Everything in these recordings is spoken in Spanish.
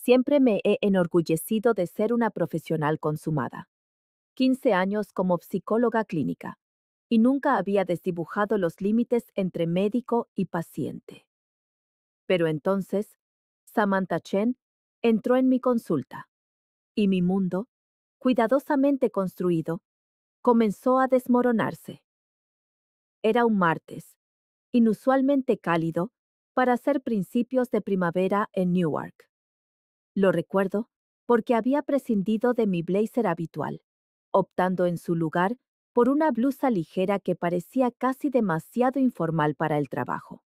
Siempre me he enorgullecido de ser una profesional consumada. 15 años como psicóloga clínica, y nunca había desdibujado los límites entre médico y paciente. Pero entonces, Samantha Chen entró en mi consulta, y mi mundo, cuidadosamente construido, comenzó a desmoronarse. Era un martes, inusualmente cálido para ser principios de primavera en Newark. Lo recuerdo porque había prescindido de mi blazer habitual, optando en su lugar por una blusa ligera que parecía casi demasiado informal para el trabajo.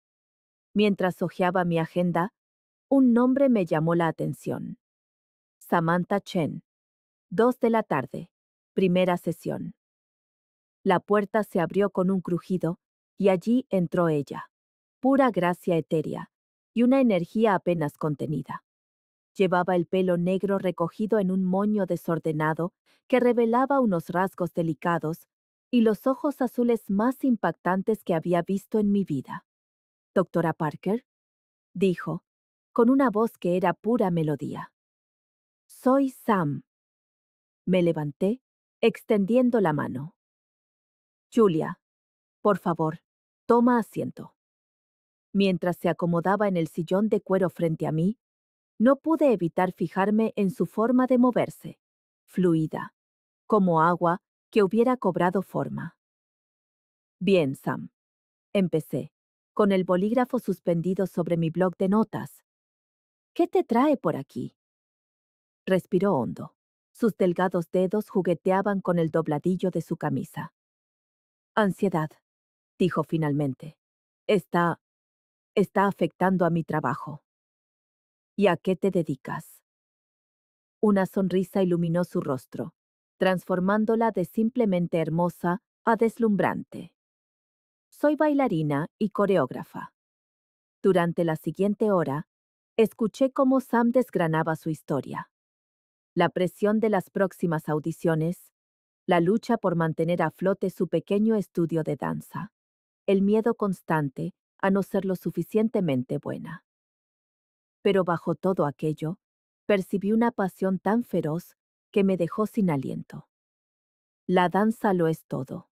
Mientras hojeaba mi agenda, un nombre me llamó la atención. Samantha Chen, 2 de la tarde, primera sesión. La puerta se abrió con un crujido y allí entró ella, pura gracia etérea y una energía apenas contenida. Llevaba el pelo negro recogido en un moño desordenado que revelaba unos rasgos delicados y los ojos azules más impactantes que había visto en mi vida. «Doctora Parker», dijo, con una voz que era pura melodía. «Soy Sam». Me levanté, extendiendo la mano. «Julia, por favor, toma asiento». Mientras se acomodaba en el sillón de cuero frente a mí, no pude evitar fijarme en su forma de moverse, fluida, como agua que hubiera cobrado forma. «Bien, Sam», empecé, con el bolígrafo suspendido sobre mi bloc de notas. «¿Qué te trae por aquí?» Respiró hondo. Sus delgados dedos jugueteaban con el dobladillo de su camisa. «Ansiedad», dijo finalmente. Está afectando a mi trabajo». «¿Y a qué te dedicas?» Una sonrisa iluminó su rostro, transformándola de simplemente hermosa a deslumbrante. «Soy bailarina y coreógrafa». Durante la siguiente hora, escuché cómo Sam desgranaba su historia. La presión de las próximas audiciones, la lucha por mantener a flote su pequeño estudio de danza, el miedo constante a no ser lo suficientemente buena. Pero bajo todo aquello, percibí una pasión tan feroz que me dejó sin aliento. «La danza lo es todo»,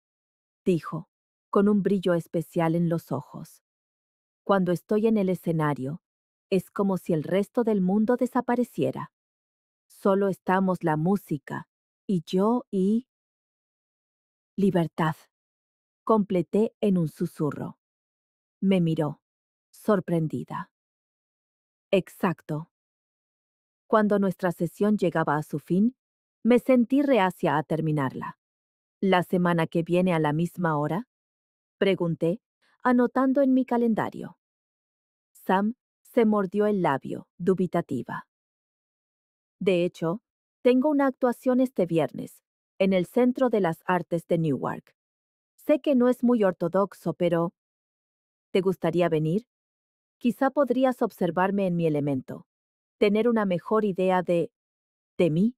dijo, con un brillo especial en los ojos. «Cuando estoy en el escenario, es como si el resto del mundo desapareciera. Solo estamos la música, y yo y...». «Libertad», completé en un susurro. Me miró, sorprendida. «Exacto». Cuando nuestra sesión llegaba a su fin, me sentí reacia a terminarla. «¿La semana que viene a la misma hora?», pregunté, anotando en mi calendario. Sam se mordió el labio, dubitativa. «De hecho, tengo una actuación este viernes, en el Centro de las Artes de Newark. Sé que no es muy ortodoxo, pero... ¿te gustaría venir? Quizá podrías observarme en mi elemento, tener una mejor idea de mí».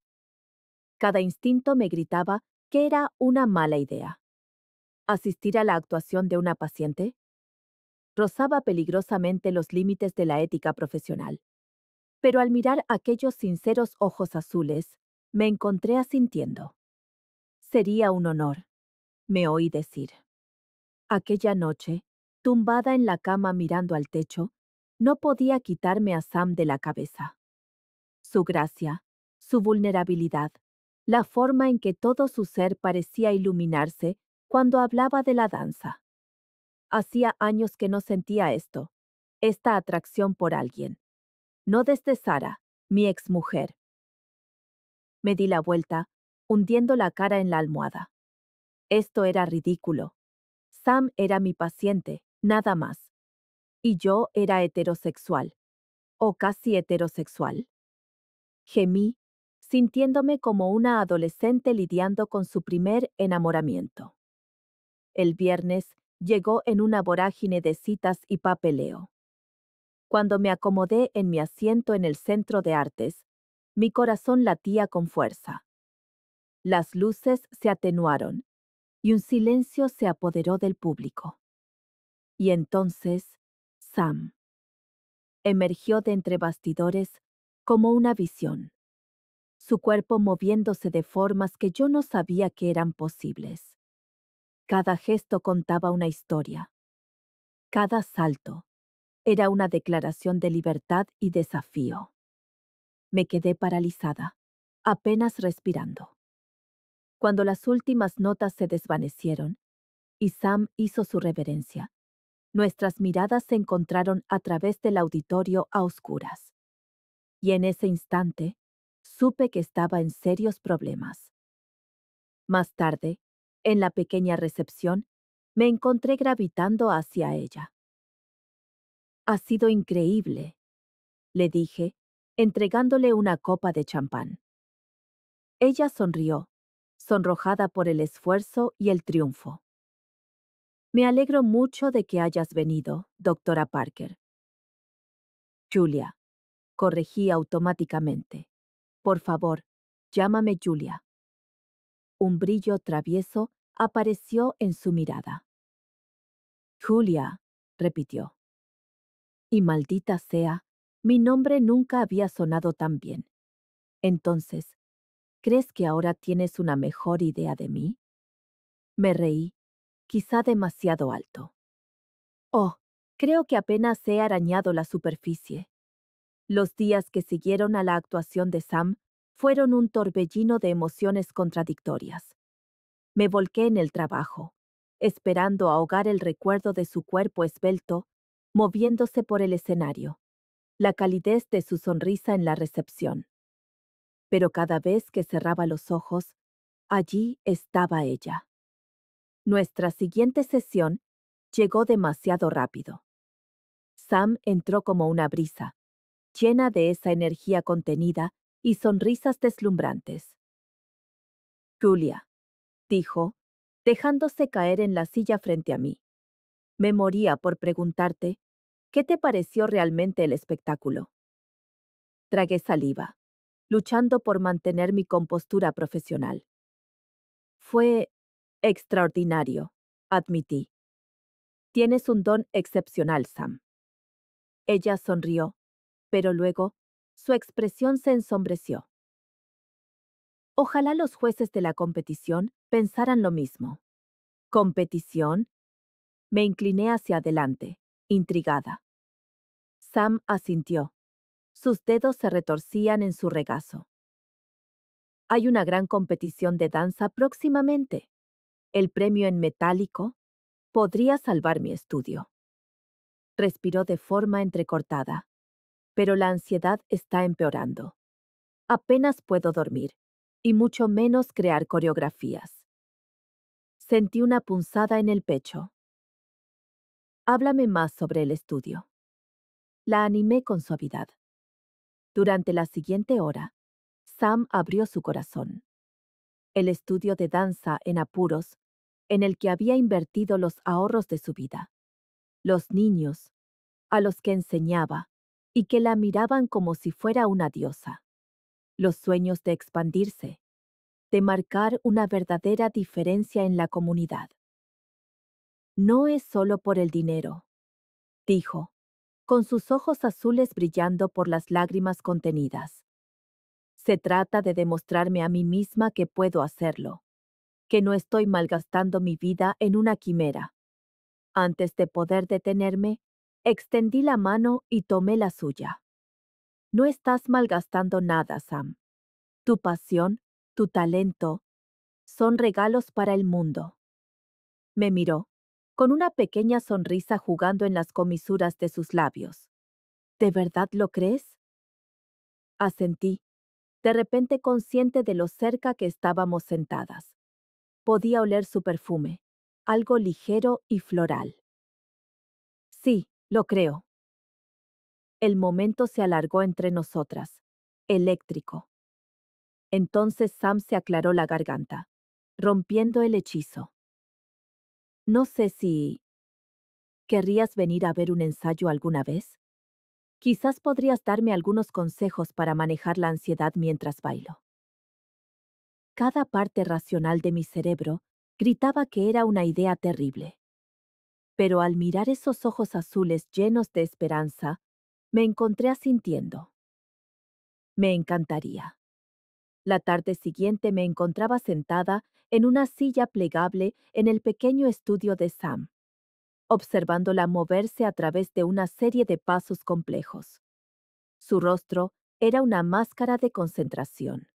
Cada instinto me gritaba que era una mala idea. ¿Asistir a la actuación de una paciente? Rozaba peligrosamente los límites de la ética profesional. Pero al mirar aquellos sinceros ojos azules, me encontré asintiendo. «Sería un honor», me oí decir. Aquella noche, tumbada en la cama mirando al techo, no podía quitarme a Sam de la cabeza. Su gracia, su vulnerabilidad, la forma en que todo su ser parecía iluminarse cuando hablaba de la danza. Hacía años que no sentía esto, esta atracción por alguien. No desde Sara, mi exmujer. Me di la vuelta, hundiendo la cara en la almohada. Esto era ridículo. Sam era mi paciente, nada más. Y yo era heterosexual. O casi heterosexual. Gemí, sintiéndome como una adolescente lidiando con su primer enamoramiento. El viernes llegó en una vorágine de citas y papeleo. Cuando me acomodé en mi asiento en el Centro de Artes, mi corazón latía con fuerza. Las luces se atenuaron y un silencio se apoderó del público. Y entonces, Sam emergió de entre bastidores como una visión, su cuerpo moviéndose de formas que yo no sabía que eran posibles. Cada gesto contaba una historia. Cada salto era una declaración de libertad y desafío. Me quedé paralizada, apenas respirando. Cuando las últimas notas se desvanecieron y Sam hizo su reverencia, nuestras miradas se encontraron a través del auditorio a oscuras. Y en ese instante, supe que estaba en serios problemas. Más tarde, en la pequeña recepción, me encontré gravitando hacia ella. «Ha sido increíble», le dije, entregándole una copa de champán. Ella sonrió, sonrojada por el esfuerzo y el triunfo. «Me alegro mucho de que hayas venido, doctora Parker». «Julia», corregí automáticamente. «Por favor, llámame Julia». Un brillo travieso apareció en su mirada. «Julia», repitió. Y maldita sea, mi nombre nunca había sonado tan bien. Entonces, ¿crees que ahora tienes una mejor idea de mí? Me reí, quizá demasiado alto. Oh, creo que apenas he arañado la superficie. Los días que siguieron a la actuación de Sam fueron un torbellino de emociones contradictorias. Me volqué en el trabajo, esperando ahogar el recuerdo de su cuerpo esbelto, moviéndose por el escenario, la calidez de su sonrisa en la recepción. Pero cada vez que cerraba los ojos, allí estaba ella. Nuestra siguiente sesión llegó demasiado rápido. Sam entró como una brisa, llena de esa energía contenida y sonrisas deslumbrantes. «Julia», dijo, dejándose caer en la silla frente a mí. «Me moría por preguntarte, ¿qué te pareció realmente el espectáculo?» Tragué saliva, luchando por mantener mi compostura profesional. «Fue extraordinario», admití. «Tienes un don excepcional, Sam». Ella sonrió, pero luego su expresión se ensombreció. Ojalá los jueces de la competición pensaran lo mismo. ¿Competición? Me incliné hacia adelante, intrigada. Sam asintió. Sus dedos se retorcían en su regazo. «Hay una gran competición de danza próximamente. El premio en metálico podría salvar mi estudio». Respiró de forma entrecortada. «Pero la ansiedad está empeorando. Apenas puedo dormir, y mucho menos crear coreografías». Sentí una punzada en el pecho. «Háblame más sobre el estudio». La animé con suavidad. Durante la siguiente hora, Sam abrió su corazón. El estudio de danza en apuros, en el que había invertido los ahorros de su vida. Los niños, a los que enseñaba, y que la miraban como si fuera una diosa. Los sueños de expandirse, de marcar una verdadera diferencia en la comunidad. «No es solo por el dinero», dijo, con sus ojos azules brillando por las lágrimas contenidas. «Se trata de demostrarme a mí misma que puedo hacerlo, que no estoy malgastando mi vida en una quimera». Antes de poder detenerme, extendí la mano y tomé la suya. «No estás malgastando nada, Sam. Tu pasión, tu talento, son regalos para el mundo». Me miró, con una pequeña sonrisa jugando en las comisuras de sus labios. «¿De verdad lo crees?» Asentí, de repente consciente de lo cerca que estábamos sentadas. Podía oler su perfume, algo ligero y floral. «Sí, lo creo». El momento se alargó entre nosotras, eléctrico. Entonces Sam se aclaró la garganta, rompiendo el hechizo. «No sé si... ¿querrías venir a ver un ensayo alguna vez? Quizás podrías darme algunos consejos para manejar la ansiedad mientras bailo». Cada parte racional de mi cerebro gritaba que era una idea terrible. Pero al mirar esos ojos azules llenos de esperanza, me encontré asintiendo. Me encantaría. La tarde siguiente me encontraba sentada en una silla plegable en el pequeño estudio de Sam, observándola moverse a través de una serie de pasos complejos. Su rostro era una máscara de concentración,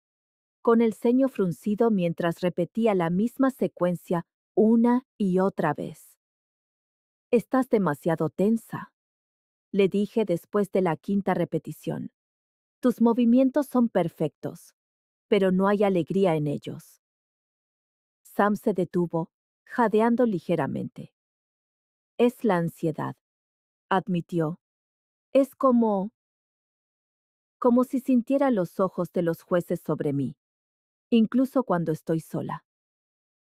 con el ceño fruncido mientras repetía la misma secuencia una y otra vez. «Estás demasiado tensa», le dije después de la quinta repetición. «Tus movimientos son perfectos, pero no hay alegría en ellos». Sam se detuvo, jadeando ligeramente. «Es la ansiedad», admitió. «Es como si sintiera los ojos de los jueces sobre mí, incluso cuando estoy sola».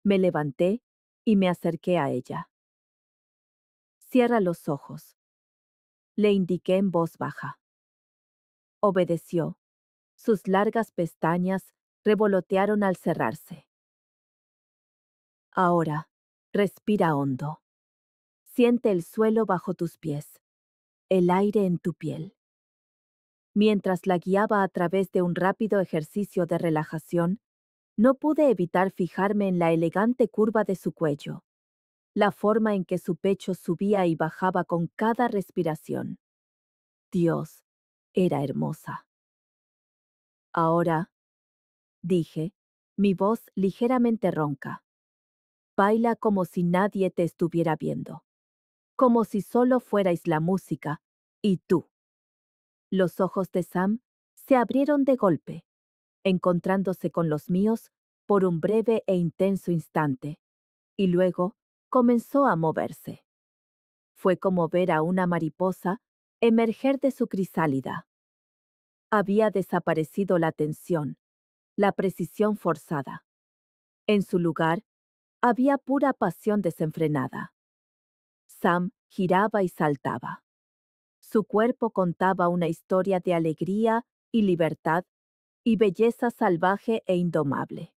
Me levanté y me acerqué a ella. «Cierra los ojos», le indiqué en voz baja. Obedeció. Sus largas pestañas revolotearon al cerrarse. «Ahora, respira hondo. Siente el suelo bajo tus pies, el aire en tu piel». Mientras la guiaba a través de un rápido ejercicio de relajación, no pude evitar fijarme en la elegante curva de su cuello, la forma en que su pecho subía y bajaba con cada respiración. Dios, era hermosa. «Ahora», dije, mi voz ligeramente ronca, «baila como si nadie te estuviera viendo, como si solo fuerais la música y tú». Los ojos de Sam se abrieron de golpe, encontrándose con los míos por un breve e intenso instante, y luego comenzó a moverse. Fue como ver a una mariposa emerger de su crisálida. Había desaparecido la tensión, la precisión forzada. En su lugar, había pura pasión desenfrenada. Sam giraba y saltaba. Su cuerpo contaba una historia de alegría y libertad y belleza salvaje e indomable.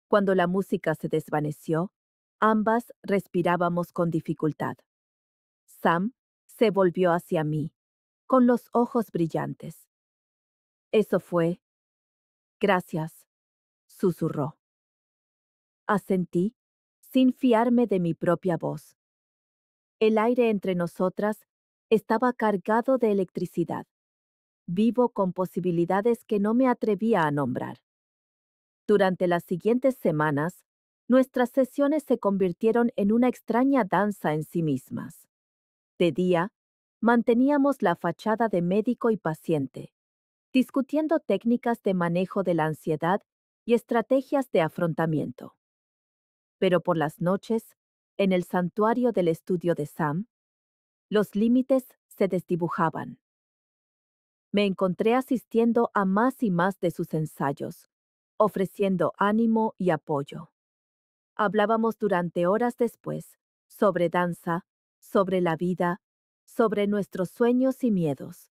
Cuando la música se desvaneció, ambas respirábamos con dificultad. Sam se volvió hacia mí, con los ojos brillantes. «Eso fue. Gracias», susurró. Asentí, sin fiarme de mi propia voz. El aire entre nosotras estaba cargado de electricidad, vivo con posibilidades que no me atrevía a nombrar. Durante las siguientes semanas, nuestras sesiones se convirtieron en una extraña danza en sí mismas. De día, manteníamos la fachada de médico y paciente, discutiendo técnicas de manejo de la ansiedad y estrategias de afrontamiento. Pero por las noches, en el santuario del estudio de Sam, los límites se desdibujaban. Me encontré asistiendo a más y más de sus ensayos, ofreciendo ánimo y apoyo. Hablábamos durante horas después sobre danza, sobre la vida, sobre nuestros sueños y miedos.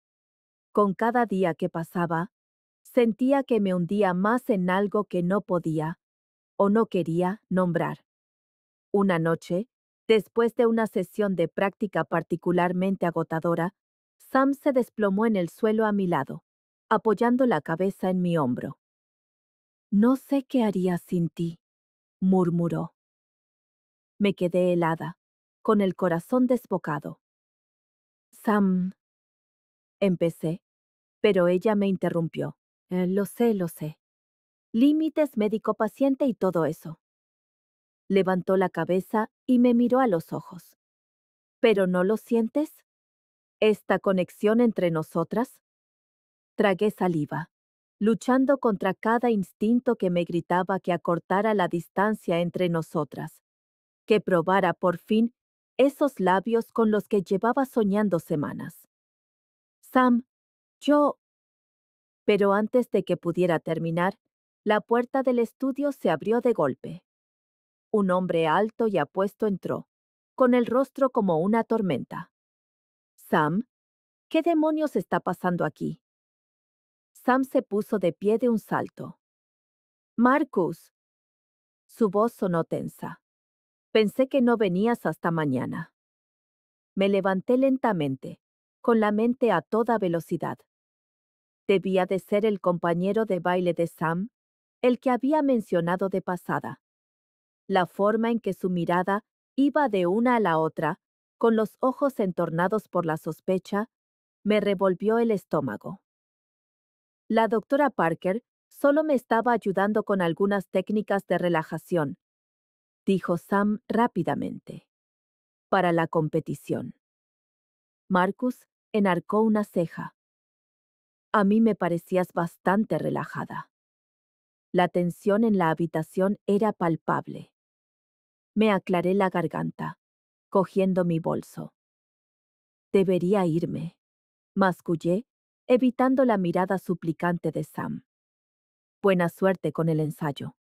Con cada día que pasaba, sentía que me hundía más en algo que no podía o no quería nombrar. Una noche, después de una sesión de práctica particularmente agotadora, Sam se desplomó en el suelo a mi lado, apoyando la cabeza en mi hombro. «No sé qué haría sin ti», murmuró. Me quedé helada, con el corazón desbocado. «Sam», empecé, pero ella me interrumpió. Lo sé, lo sé. Límites médico-paciente y todo eso». Levantó la cabeza y me miró a los ojos. «¿Pero no lo sientes? ¿Esta conexión entre nosotras?» Tragué saliva, luchando contra cada instinto que me gritaba que acortara la distancia entre nosotras, que probara por fin esos labios con los que llevaba soñando semanas. «Sam, yo...» Pero antes de que pudiera terminar, la puerta del estudio se abrió de golpe. Un hombre alto y apuesto entró, con el rostro como una tormenta. «Sam, ¿qué demonios está pasando aquí?» Sam se puso de pie de un salto. «Marcus». Su voz sonó tensa. «Pensé que no venías hasta mañana». Me levanté lentamente, con la mente a toda velocidad. Debía de ser el compañero de baile de Sam, el que había mencionado de pasada. La forma en que su mirada iba de una a la otra, con los ojos entornados por la sospecha, me revolvió el estómago. La doctora Parker solo me estaba ayudando con algunas técnicas de relajación, dijo Sam rápidamente. Para la competición. Marcus enarcó una ceja. A mí me parecías bastante relajada. La tensión en la habitación era palpable. Me aclaré la garganta, cogiendo mi bolso. Debería irme, mascullé, evitando la mirada suplicante de Sam. Buena suerte con el ensayo.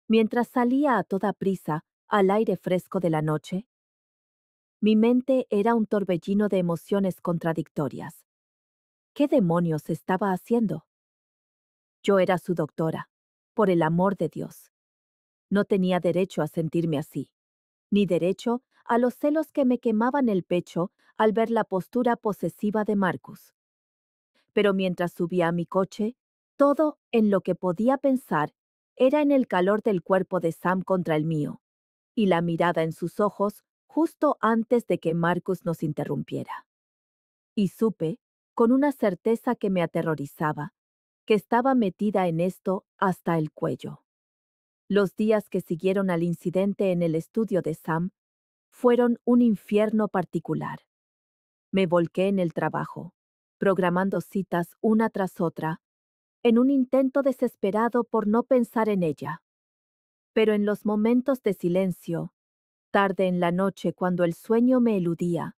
Mientras salía a toda prisa al aire fresco de la noche, mi mente era un torbellino de emociones contradictorias. ¿Qué demonios estaba haciendo? Yo era su doctora, por el amor de Dios. No tenía derecho a sentirme así, ni derecho a los celos que me quemaban el pecho al ver la postura posesiva de Marcus. Pero mientras subía a mi coche, todo en lo que podía pensar era en el calor del cuerpo de Sam contra el mío, y la mirada en sus ojos justo antes de que Marcus nos interrumpiera. Y supe, con una certeza que me aterrorizaba, que estaba metida en esto hasta el cuello. Los días que siguieron al incidente en el estudio de Sam fueron un infierno particular. Me volqué en el trabajo, programando citas una tras otra, en un intento desesperado por no pensar en ella. Pero en los momentos de silencio, tarde en la noche cuando el sueño me eludía,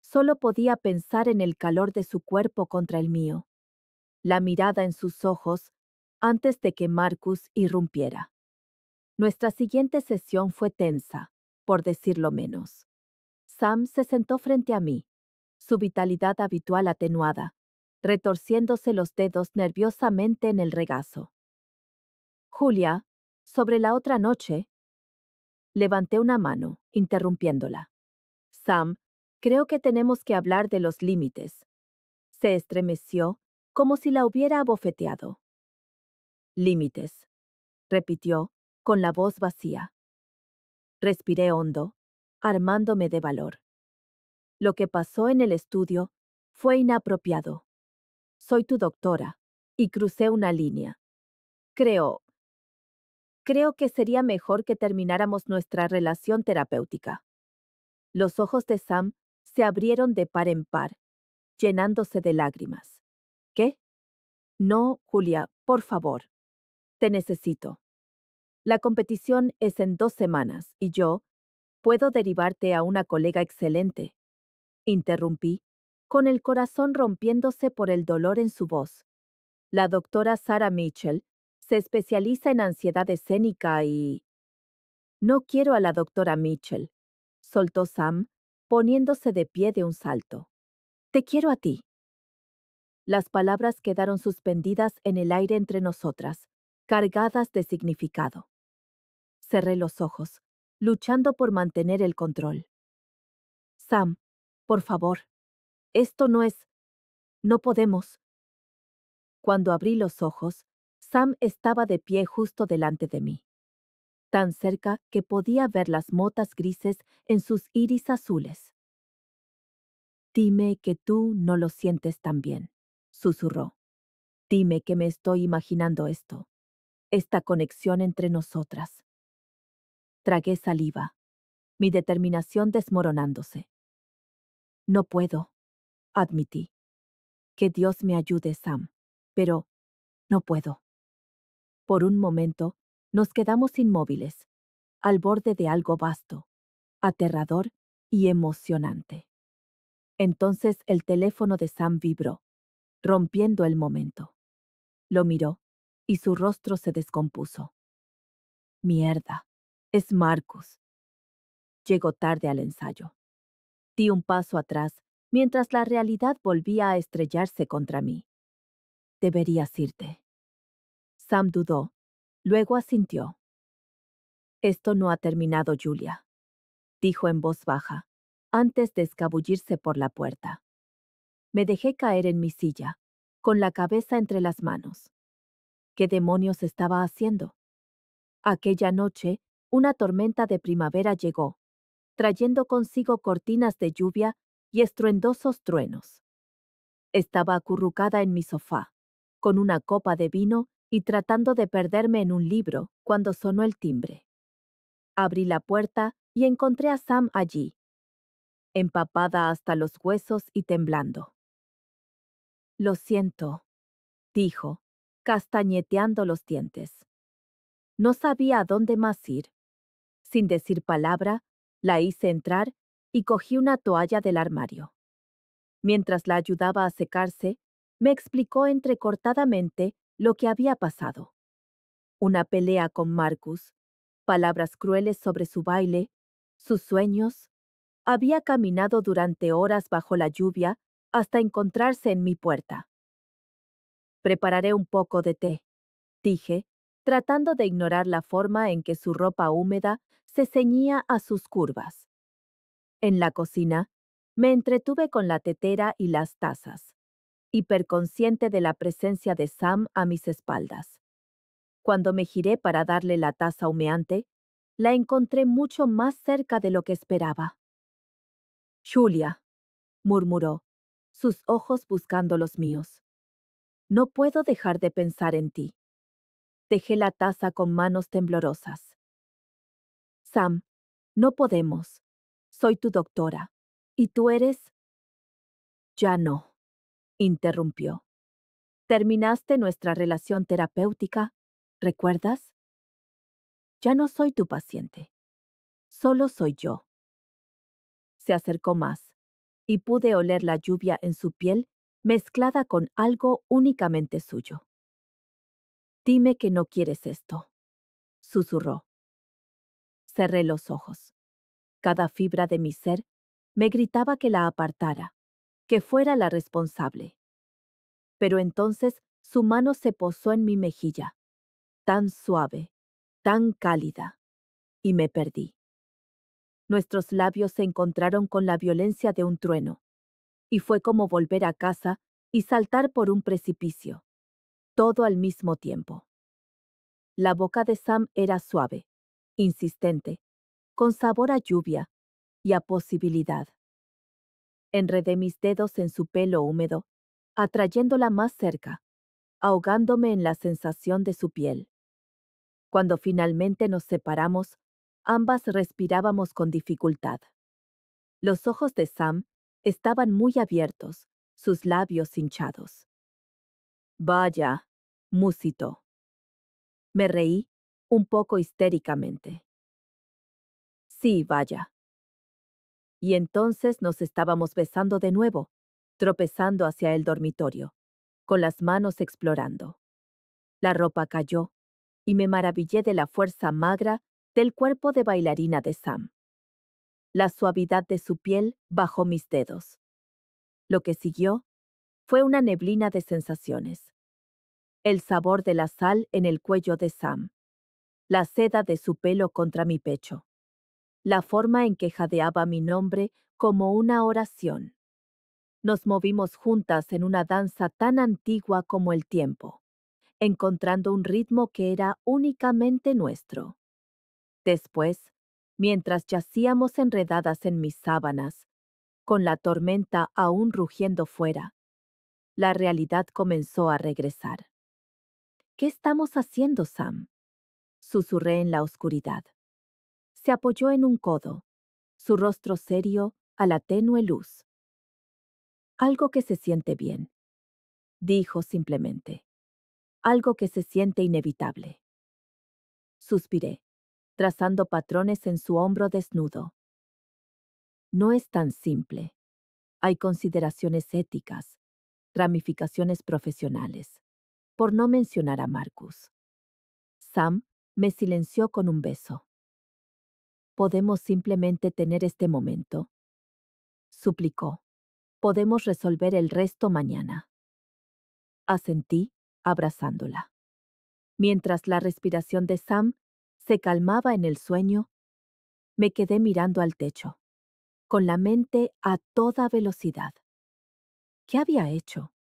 solo podía pensar en el calor de su cuerpo contra el mío, la mirada en sus ojos antes de que Marcus irrumpiera. Nuestra siguiente sesión fue tensa, por decirlo menos. Sam se sentó frente a mí, su vitalidad habitual atenuada, retorciéndose los dedos nerviosamente en el regazo. Julia, sobre la otra noche, levanté una mano, interrumpiéndola. Sam, creo que tenemos que hablar de los límites. Se estremeció, como si la hubiera abofeteado. Límites, repitió, con la voz vacía. Respiré hondo, armándome de valor. Lo que pasó en el estudio fue inapropiado. Soy tu doctora, y crucé una línea. Creo que sería mejor que termináramos nuestra relación terapéutica. Los ojos de Sam se abrieron de par en par, llenándose de lágrimas. ¿Qué? No, Julia, por favor. Te necesito. La competición es en 2 semanas, y yo puedo derivarte a una colega excelente. Interrumpí, con el corazón rompiéndose por el dolor en su voz. La doctora Sarah Mitchell se especializa en ansiedad escénica y... No quiero a la doctora Mitchell, soltó Sam, poniéndose de pie de un salto. Te quiero a ti. Las palabras quedaron suspendidas en el aire entre nosotras, cargadas de significado. Cerré los ojos, luchando por mantener el control. Sam, por favor, esto no es... No podemos. Cuando abrí los ojos, Sam estaba de pie justo delante de mí, tan cerca que podía ver las motas grises en sus iris azules. Dime que tú no lo sientes tan bien, susurró. Dime que me estoy imaginando esto, esta conexión entre nosotras. Tragué saliva, mi determinación desmoronándose. No puedo, admití. Que Dios me ayude, Sam, pero no puedo. Por un momento, nos quedamos inmóviles, al borde de algo vasto, aterrador y emocionante. Entonces el teléfono de Sam vibró, rompiendo el momento. Lo miró, y su rostro se descompuso. Mierda, es Marcus. Llegó tarde al ensayo. Di un paso atrás, mientras la realidad volvía a estrellarse contra mí. Deberías irte. Sam dudó, luego asintió. Esto no ha terminado, Julia, dijo en voz baja, antes de escabullirse por la puerta. Me dejé caer en mi silla, con la cabeza entre las manos. ¿Qué demonios estaba haciendo? Aquella noche, una tormenta de primavera llegó, trayendo consigo cortinas de lluvia y estruendosos truenos. Estaba acurrucada en mi sofá, con una copa de vino y tratando de perderme en un libro, cuando sonó el timbre. Abrí la puerta y encontré a Sam allí, empapada hasta los huesos y temblando. Lo siento, dijo, castañeteando los dientes. No sabía a dónde más ir. Sin decir palabra, la hice entrar y cogí una toalla del armario. Mientras la ayudaba a secarse, me explicó entrecortadamente lo que había pasado. Una pelea con Marcus, palabras crueles sobre su baile, sus sueños. Había caminado durante horas bajo la lluvia hasta encontrarse en mi puerta. Prepararé un poco de té, dije, tratando de ignorar la forma en que su ropa húmeda se ceñía a sus curvas. En la cocina, me entretuve con la tetera y las tazas, hiperconsciente de la presencia de Sam a mis espaldas. Cuando me giré para darle la taza humeante, la encontré mucho más cerca de lo que esperaba. Julia, murmuró, sus ojos buscando los míos. No puedo dejar de pensar en ti. Dejé la taza con manos temblorosas. Sam, no podemos. Soy tu doctora. ¿Y tú eres? Ya no, interrumpió. Terminaste nuestra relación terapéutica, ¿recuerdas? Ya no soy tu paciente. Solo soy yo. Se acercó más, y pude oler la lluvia en su piel mezclada con algo únicamente suyo. Dime que no quieres esto, susurró. Cerré los ojos. Cada fibra de mi ser me gritaba que la apartara, que fuera la responsable. Pero entonces su mano se posó en mi mejilla, tan suave, tan cálida, y me perdí. Nuestros labios se encontraron con la violencia de un trueno, y fue como volver a casa y saltar por un precipicio, todo al mismo tiempo. La boca de Sam era suave, insistente, con sabor a lluvia y a posibilidad. Enredé mis dedos en su pelo húmedo, atrayéndola más cerca, ahogándome en la sensación de su piel. Cuando finalmente nos separamos, ambas respirábamos con dificultad. Los ojos de Sam estaban muy abiertos, sus labios hinchados. Vaya, musitó. Me reí, un poco histéricamente. Sí, vaya. Y entonces nos estábamos besando de nuevo, tropezando hacia el dormitorio, con las manos explorando. La ropa cayó, y me maravillé de la fuerza magra del cuerpo de bailarina de Sam. La suavidad de su piel bajo mis dedos. Lo que siguió fue una neblina de sensaciones. El sabor de la sal en el cuello de Sam. La seda de su pelo contra mi pecho. La forma en que jadeaba mi nombre como una oración. Nos movimos juntas en una danza tan antigua como el tiempo, encontrando un ritmo que era únicamente nuestro. Después, mientras yacíamos enredadas en mis sábanas, con la tormenta aún rugiendo fuera, la realidad comenzó a regresar. ¿Qué estamos haciendo, Sam? Susurré en la oscuridad. Se apoyó en un codo, su rostro serio a la tenue luz. Algo que se siente bien, dijo simplemente. Algo que se siente inevitable. Suspiré, trazando patrones en su hombro desnudo. No es tan simple. Hay consideraciones éticas, ramificaciones profesionales, por no mencionar a Marcus. Sam me silenció con un beso. ¿Podemos simplemente tener este momento?, suplicó. Podemos resolver el resto mañana. Asentí, abrazándola. Mientras la respiración de Sam se calmaba en el sueño, me quedé mirando al techo, con la mente a toda velocidad. ¿Qué había hecho?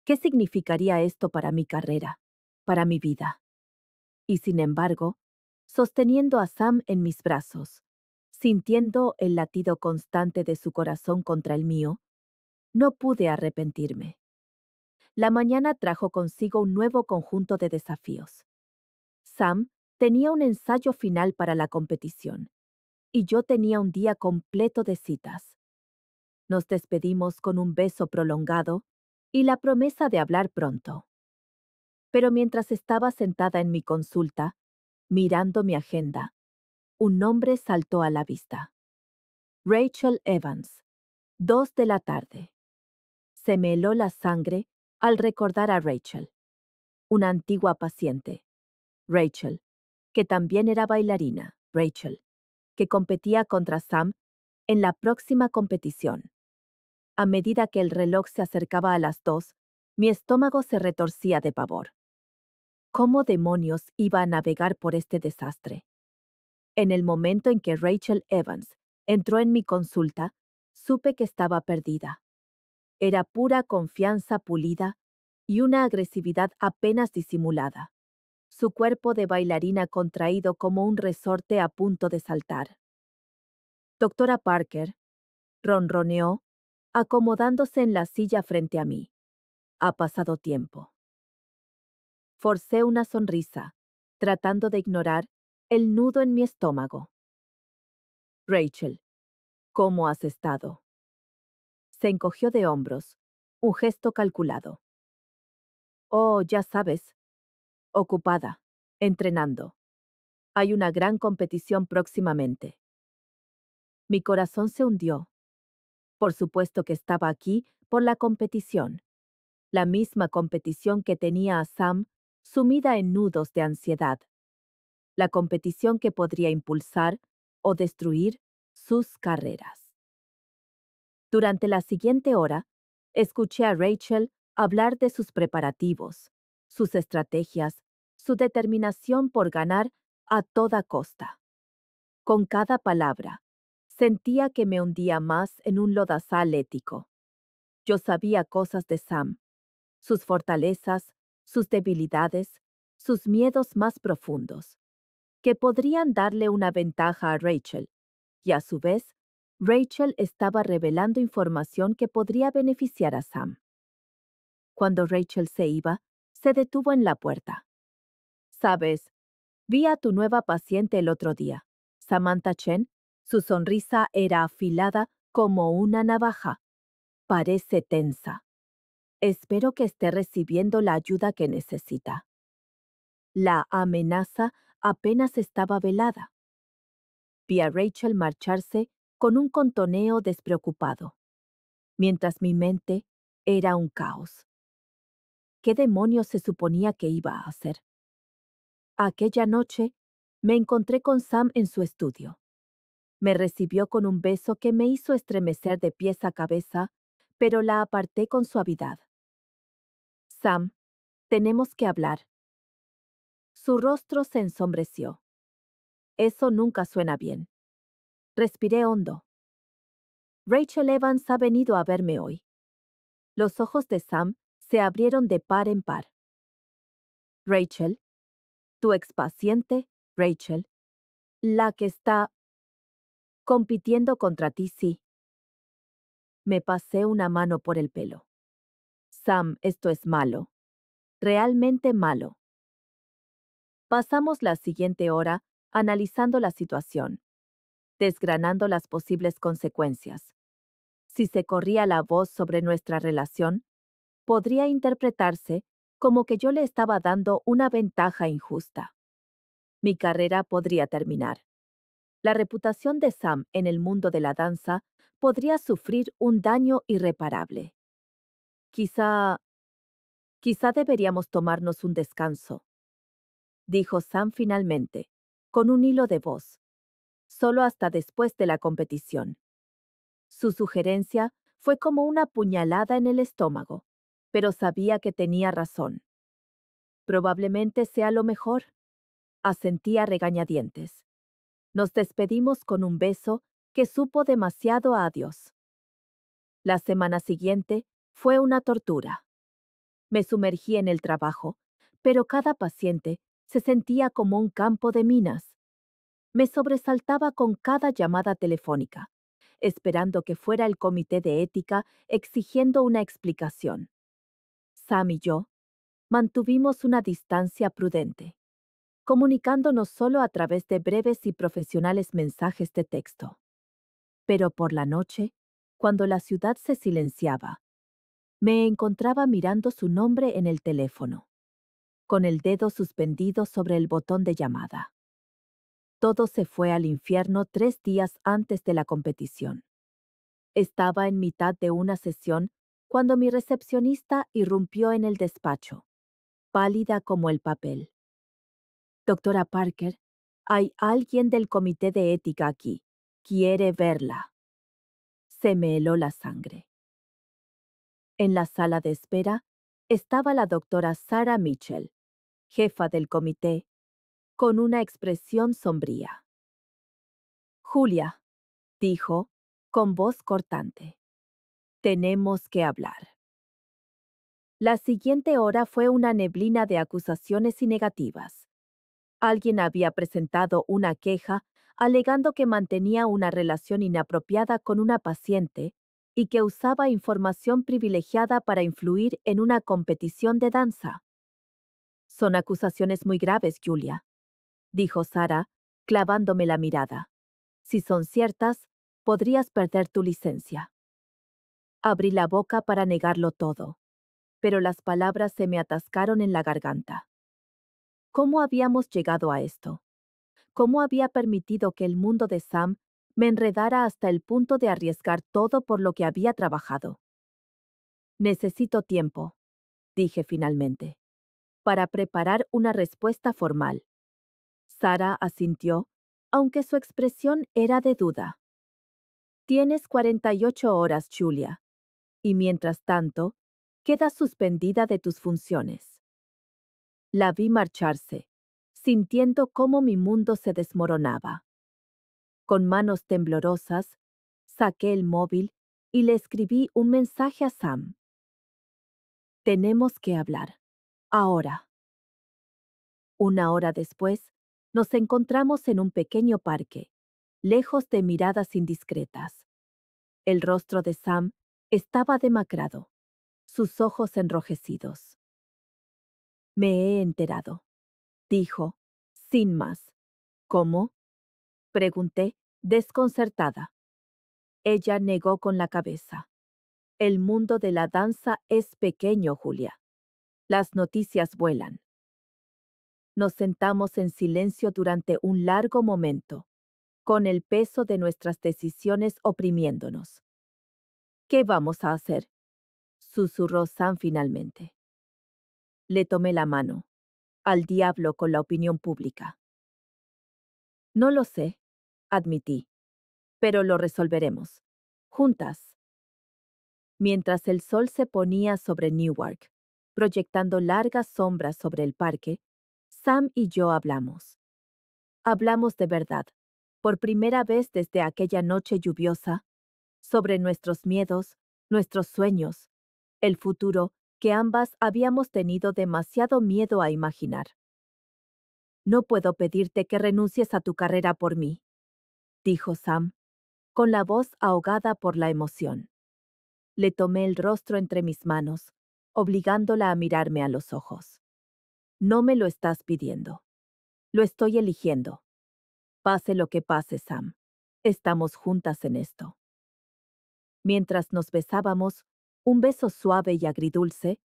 ¿Qué significaría esto para mi carrera, para mi vida? Y sin embargo, sosteniendo a Sam en mis brazos, sintiendo el latido constante de su corazón contra el mío, no pude arrepentirme. La mañana trajo consigo un nuevo conjunto de desafíos. Sam tenía un ensayo final para la competición, y yo tenía un día completo de citas. Nos despedimos con un beso prolongado y la promesa de hablar pronto. Pero mientras estaba sentada en mi consulta, mirando mi agenda, un nombre saltó a la vista. Rachel Evans, 2 de la tarde. Se me heló la sangre al recordar a Rachel, una antigua paciente. Rachel, que también era bailarina. Rachel, que competía contra Sam en la próxima competición. A medida que el reloj se acercaba a las 2, mi estómago se retorcía de pavor. ¿Cómo demonios iba a navegar por este desastre? En el momento en que Rachel Evans entró en mi consulta, supe que estaba perdida. Era pura confianza pulida y una agresividad apenas disimulada. Su cuerpo de bailarina contraído como un resorte a punto de saltar. Doctora Parker, ronroneó, acomodándose en la silla frente a mí. Ha pasado tiempo. Forcé una sonrisa, tratando de ignorar el nudo en mi estómago. Rachel, ¿cómo has estado? Se encogió de hombros, un gesto calculado. Oh, ya sabes. Ocupada, entrenando. Hay una gran competición próximamente. Mi corazón se hundió. Por supuesto que estaba aquí por la competición. La misma competición que tenía a Sam sumida en nudos de ansiedad. La competición que podría impulsar o destruir sus carreras. Durante la siguiente hora, escuché a Rachel hablar de sus preparativos, sus estrategias, su determinación por ganar a toda costa. Con cada palabra, sentía que me hundía más en un lodazal ético. Yo sabía cosas de Sam, sus fortalezas, sus debilidades, sus miedos más profundos, que podrían darle una ventaja a Rachel, y a su vez, Rachel estaba revelando información que podría beneficiar a Sam. Cuando Rachel se iba, se detuvo en la puerta. Sabes, vi a tu nueva paciente el otro día, Samantha Chen. Su sonrisa era afilada como una navaja. Parece tensa. Espero que esté recibiendo la ayuda que necesita. La amenaza apenas estaba velada. Vi a Rachel marcharse con un contoneo despreocupado, mientras mi mente era un caos. ¿Qué demonios se suponía que iba a hacer? Aquella noche, me encontré con Sam en su estudio. Me recibió con un beso que me hizo estremecer de pies a cabeza, pero la aparté con suavidad. Sam, tenemos que hablar. Su rostro se ensombreció. Eso nunca suena bien. Respiré hondo. Rachel Evans ha venido a verme hoy. Los ojos de Sam se abrieron de par en par. Rachel, tu expaciente, Rachel, la que está compitiendo contra ti, sí. Me pasé una mano por el pelo. Sam, esto es malo. Realmente malo. Pasamos la siguiente hora analizando la situación, desgranando las posibles consecuencias. Si se corría la voz sobre nuestra relación, podría interpretarse como que yo le estaba dando una ventaja injusta. Mi carrera podría terminar. La reputación de Sam en el mundo de la danza podría sufrir un daño irreparable. Quizá deberíamos tomarnos un descanso, dijo Sam finalmente, con un hilo de voz, solo hasta después de la competición. Su sugerencia fue como una puñalada en el estómago, pero sabía que tenía razón. Probablemente sea lo mejor, asentí a regañadientes. Nos despedimos con un beso que supo demasiado a adiós. La semana siguiente fue una tortura. Me sumergí en el trabajo, pero cada paciente se sentía como un campo de minas. Me sobresaltaba con cada llamada telefónica, esperando que fuera el comité de ética exigiendo una explicación. Sam y yo mantuvimos una distancia prudente, comunicándonos solo a través de breves y profesionales mensajes de texto. Pero por la noche, cuando la ciudad se silenciaba, me encontraba mirando su nombre en el teléfono, con el dedo suspendido sobre el botón de llamada. Todo se fue al infierno 3 días antes de la competición. Estaba en mitad de una sesión cuando mi recepcionista irrumpió en el despacho, pálida como el papel. Doctora Parker, hay alguien del comité de ética aquí. Quiere verla. Se me heló la sangre. En la sala de espera estaba la doctora Sarah Mitchell, jefa del comité, con una expresión sombría. Julia, dijo, con voz cortante. Tenemos que hablar. La siguiente hora fue una neblina de acusaciones y negativas. Alguien había presentado una queja alegando que mantenía una relación inapropiada con una paciente y que usaba información privilegiada para influir en una competición de danza. Son acusaciones muy graves, Julia, dijo Sarah, clavándome la mirada. Si son ciertas, podrías perder tu licencia. Abrí la boca para negarlo todo, pero las palabras se me atascaron en la garganta. ¿Cómo habíamos llegado a esto? ¿Cómo había permitido que el mundo de Sam me enredara hasta el punto de arriesgar todo por lo que había trabajado? Necesito tiempo, dije finalmente, para preparar una respuesta formal. Sarah asintió, aunque su expresión era de duda. Tienes 48 horas, Julia, y mientras tanto, quedas suspendida de tus funciones. La vi marcharse, sintiendo cómo mi mundo se desmoronaba. Con manos temblorosas, saqué el móvil y le escribí un mensaje a Sam. Tenemos que hablar. Ahora. Una hora después, nos encontramos en un pequeño parque, lejos de miradas indiscretas. El rostro de Sam estaba demacrado, sus ojos enrojecidos. Me he enterado, dijo, sin más. ¿Cómo? Pregunté, desconcertada. Ella negó con la cabeza. El mundo de la danza es pequeño, Julia. Las noticias vuelan. Nos sentamos en silencio durante un largo momento, con el peso de nuestras decisiones oprimiéndonos. ¿Qué vamos a hacer?, susurró Sam finalmente. Le tomé la mano. Al diablo con la opinión pública. No lo sé, admití, pero lo resolveremos. Juntas. Mientras el sol se ponía sobre Newark, proyectando largas sombras sobre el parque, Sam y yo hablamos. Hablamos de verdad, por primera vez desde aquella noche lluviosa, sobre nuestros miedos, nuestros sueños, el futuro que ambas habíamos tenido demasiado miedo a imaginar. No puedo pedirte que renuncies a tu carrera por mí, dijo Sam, con la voz ahogada por la emoción. Le tomé el rostro entre mis manos, obligándola a mirarme a los ojos. No me lo estás pidiendo. Lo estoy eligiendo. Pase lo que pase, Sam. Estamos juntas en esto. Mientras nos besábamos, un beso suave y agridulce,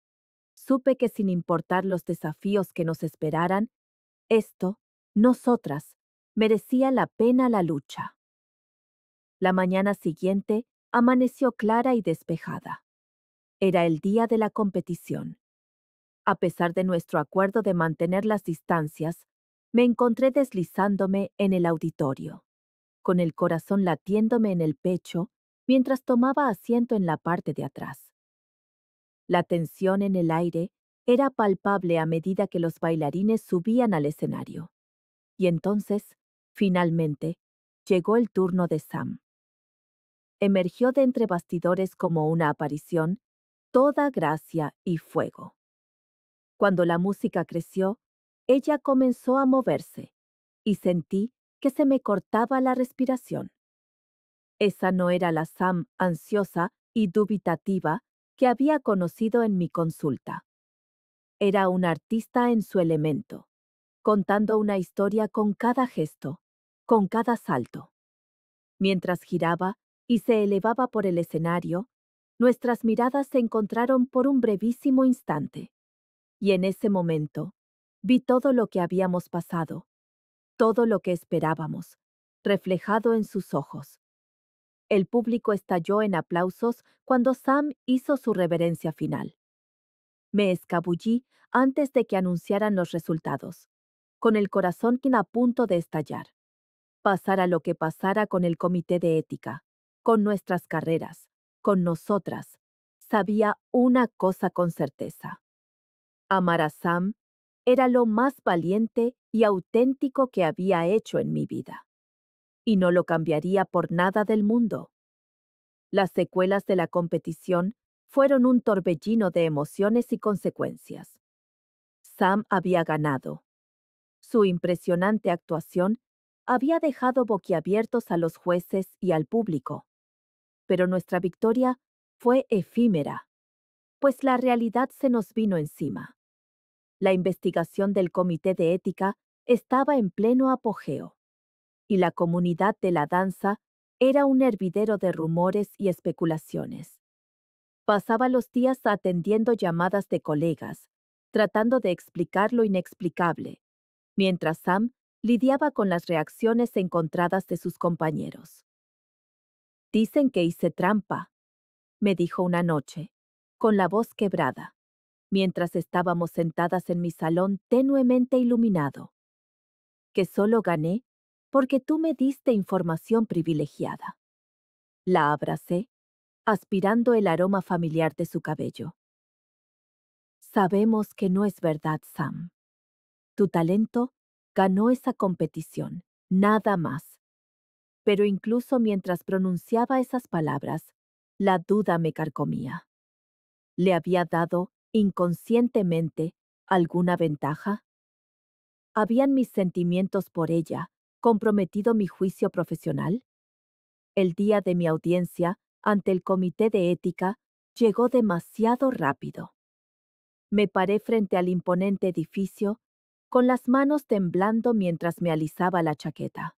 supe que sin importar los desafíos que nos esperaran, esto, nosotras, merecía la pena la lucha. La mañana siguiente amaneció clara y despejada. Era el día de la competición. A pesar de nuestro acuerdo de mantener las distancias, me encontré deslizándome en el auditorio, con el corazón latiéndome en el pecho mientras tomaba asiento en la parte de atrás. La tensión en el aire era palpable a medida que los bailarines subían al escenario. Y entonces, finalmente, llegó el turno de Sam. Emergió de entre bastidores como una aparición, toda gracia y fuego. Cuando la música creció, ella comenzó a moverse y sentí que se me cortaba la respiración. Esa no era la Sam ansiosa y dubitativa que había conocido en mi consulta. Era una artista en su elemento, contando una historia con cada gesto, con cada salto. Mientras giraba y se elevaba por el escenario, nuestras miradas se encontraron por un brevísimo instante. Y en ese momento, vi todo lo que habíamos pasado, todo lo que esperábamos, reflejado en sus ojos. El público estalló en aplausos cuando Sam hizo su reverencia final. Me escabullí antes de que anunciaran los resultados, con el corazón a punto de estallar. Pasara lo que pasara con el comité de ética, con nuestras carreras, con nosotras, sabía una cosa con certeza. Amar a Sam era lo más valiente y auténtico que había hecho en mi vida. Y no lo cambiaría por nada del mundo. Las secuelas de la competición fueron un torbellino de emociones y consecuencias. Sam había ganado. Su impresionante actuación había dejado boquiabiertos a los jueces y al público. Pero nuestra victoria fue efímera, pues la realidad se nos vino encima. La investigación del Comité de Ética estaba en pleno apogeo, y la comunidad de la danza era un hervidero de rumores y especulaciones. Pasaba los días atendiendo llamadas de colegas, tratando de explicar lo inexplicable, mientras Sam lidiaba con las reacciones encontradas de sus compañeros. Dicen que hice trampa, me dijo una noche, con la voz quebrada, mientras estábamos sentadas en mi salón tenuemente iluminado. Que solo gané porque tú me diste información privilegiada. La abracé, aspirando el aroma familiar de su cabello. Sabemos que no es verdad, Sam. Tu talento ganó esa competición, nada más. Pero incluso mientras pronunciaba esas palabras, la duda me carcomía. ¿Le había dado, inconscientemente, alguna ventaja? ¿Habían mis sentimientos por ella comprometido mi juicio profesional? El día de mi audiencia ante el Comité de Ética llegó demasiado rápido. Me paré frente al imponente edificio, con las manos temblando mientras me alisaba la chaqueta.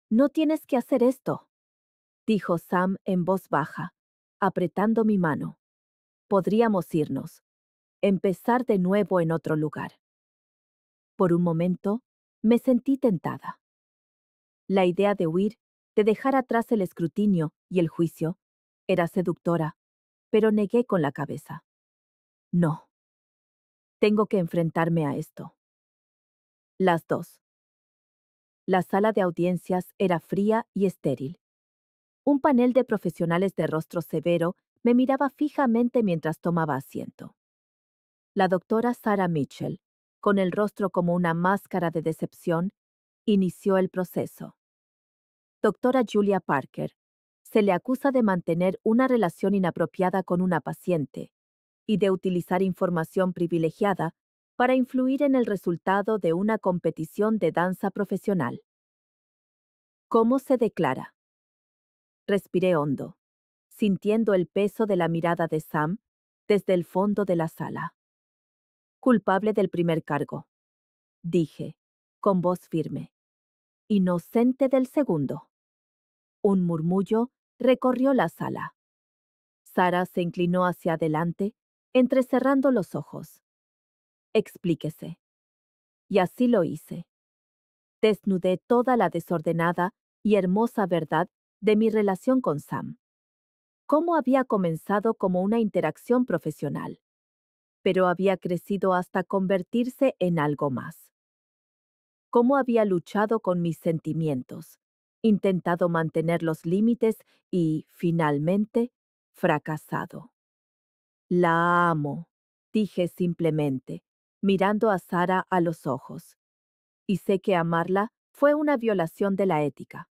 No tienes que hacer esto, dijo Sam en voz baja, apretando mi mano. Podríamos irnos, empezar de nuevo en otro lugar. Por un momento, me sentí tentada. La idea de huir, de dejar atrás el escrutinio y el juicio, era seductora, pero negué con la cabeza. No. Tengo que enfrentarme a esto. Las dos. La sala de audiencias era fría y estéril. Un panel de profesionales de rostro severo me miraba fijamente mientras tomaba asiento. La doctora Sarah Mitchell, con el rostro como una máscara de decepción, inició el proceso. Doctora Julia Parker, se le acusa de mantener una relación inapropiada con una paciente y de utilizar información privilegiada para influir en el resultado de una competición de danza profesional. ¿Cómo se declara? Respiré hondo, sintiendo el peso de la mirada de Sam desde el fondo de la sala. Culpable del primer cargo, dije, con voz firme. Inocente del segundo. Un murmullo recorrió la sala. Sarah se inclinó hacia adelante, entrecerrando los ojos. Explíquese. Y así lo hice. Desnudé toda la desordenada y hermosa verdad de mi relación con Sam. Cómo había comenzado como una interacción profesional, pero había crecido hasta convertirse en algo más. Cómo había luchado con mis sentimientos, intentado mantener los límites y, finalmente, fracasado. La amo, dije simplemente, mirando a Sarah a los ojos. Y sé que amarla fue una violación de la ética,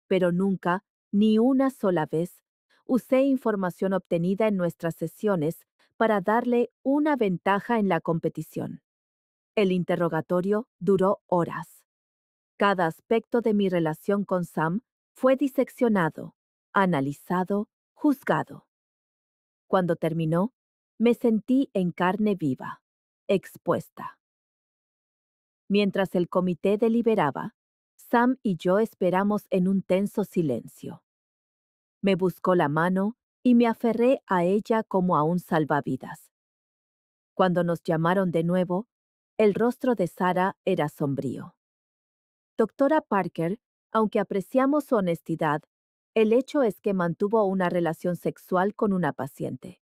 pero nunca, ni una sola vez, usé información obtenida en nuestras sesiones para darle una ventaja en la competición. El interrogatorio duró horas. Cada aspecto de mi relación con Sam fue diseccionado, analizado, juzgado. Cuando terminó, me sentí en carne viva, expuesta. Mientras el comité deliberaba, Sam y yo esperamos en un tenso silencio. Me buscó la mano y me aferré a ella como a un salvavidas. Cuando nos llamaron de nuevo, el rostro de Sarah era sombrío. Doctora Parker, aunque apreciamos su honestidad, el hecho es que mantuvo una relación sexual con una paciente.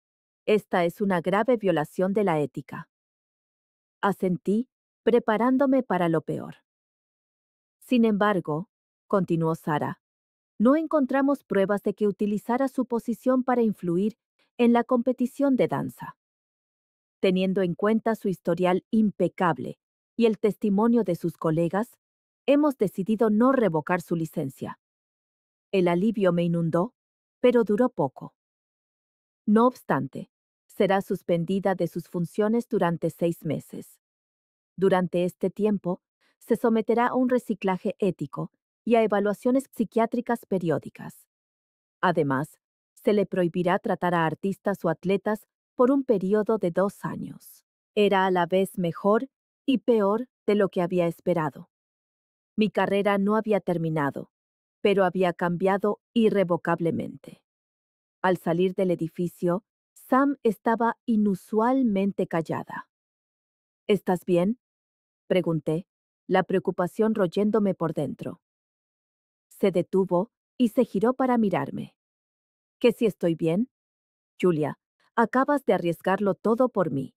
Esta es una grave violación de la ética. Asentí, preparándome para lo peor. Sin embargo, continuó Sarah, no encontramos pruebas de que utilizara su posición para influir en la competición de danza. Teniendo en cuenta su historial impecable y el testimonio de sus colegas, hemos decidido no revocar su licencia. El alivio me inundó, pero duró poco. No obstante, será suspendida de sus funciones durante 6 meses. Durante este tiempo, se someterá a un reciclaje ético y a evaluaciones psiquiátricas periódicas. Además, se le prohibirá tratar a artistas o atletas por un periodo de 2 años. Era a la vez mejor y peor de lo que había esperado. Mi carrera no había terminado, pero había cambiado irrevocablemente. Al salir del edificio, Sam estaba inusualmente callada. ¿Estás bien?, pregunté, la preocupación royéndome por dentro. Se detuvo y se giró para mirarme. ¿Que si estoy bien? Julia, acabas de arriesgarlo todo por mí.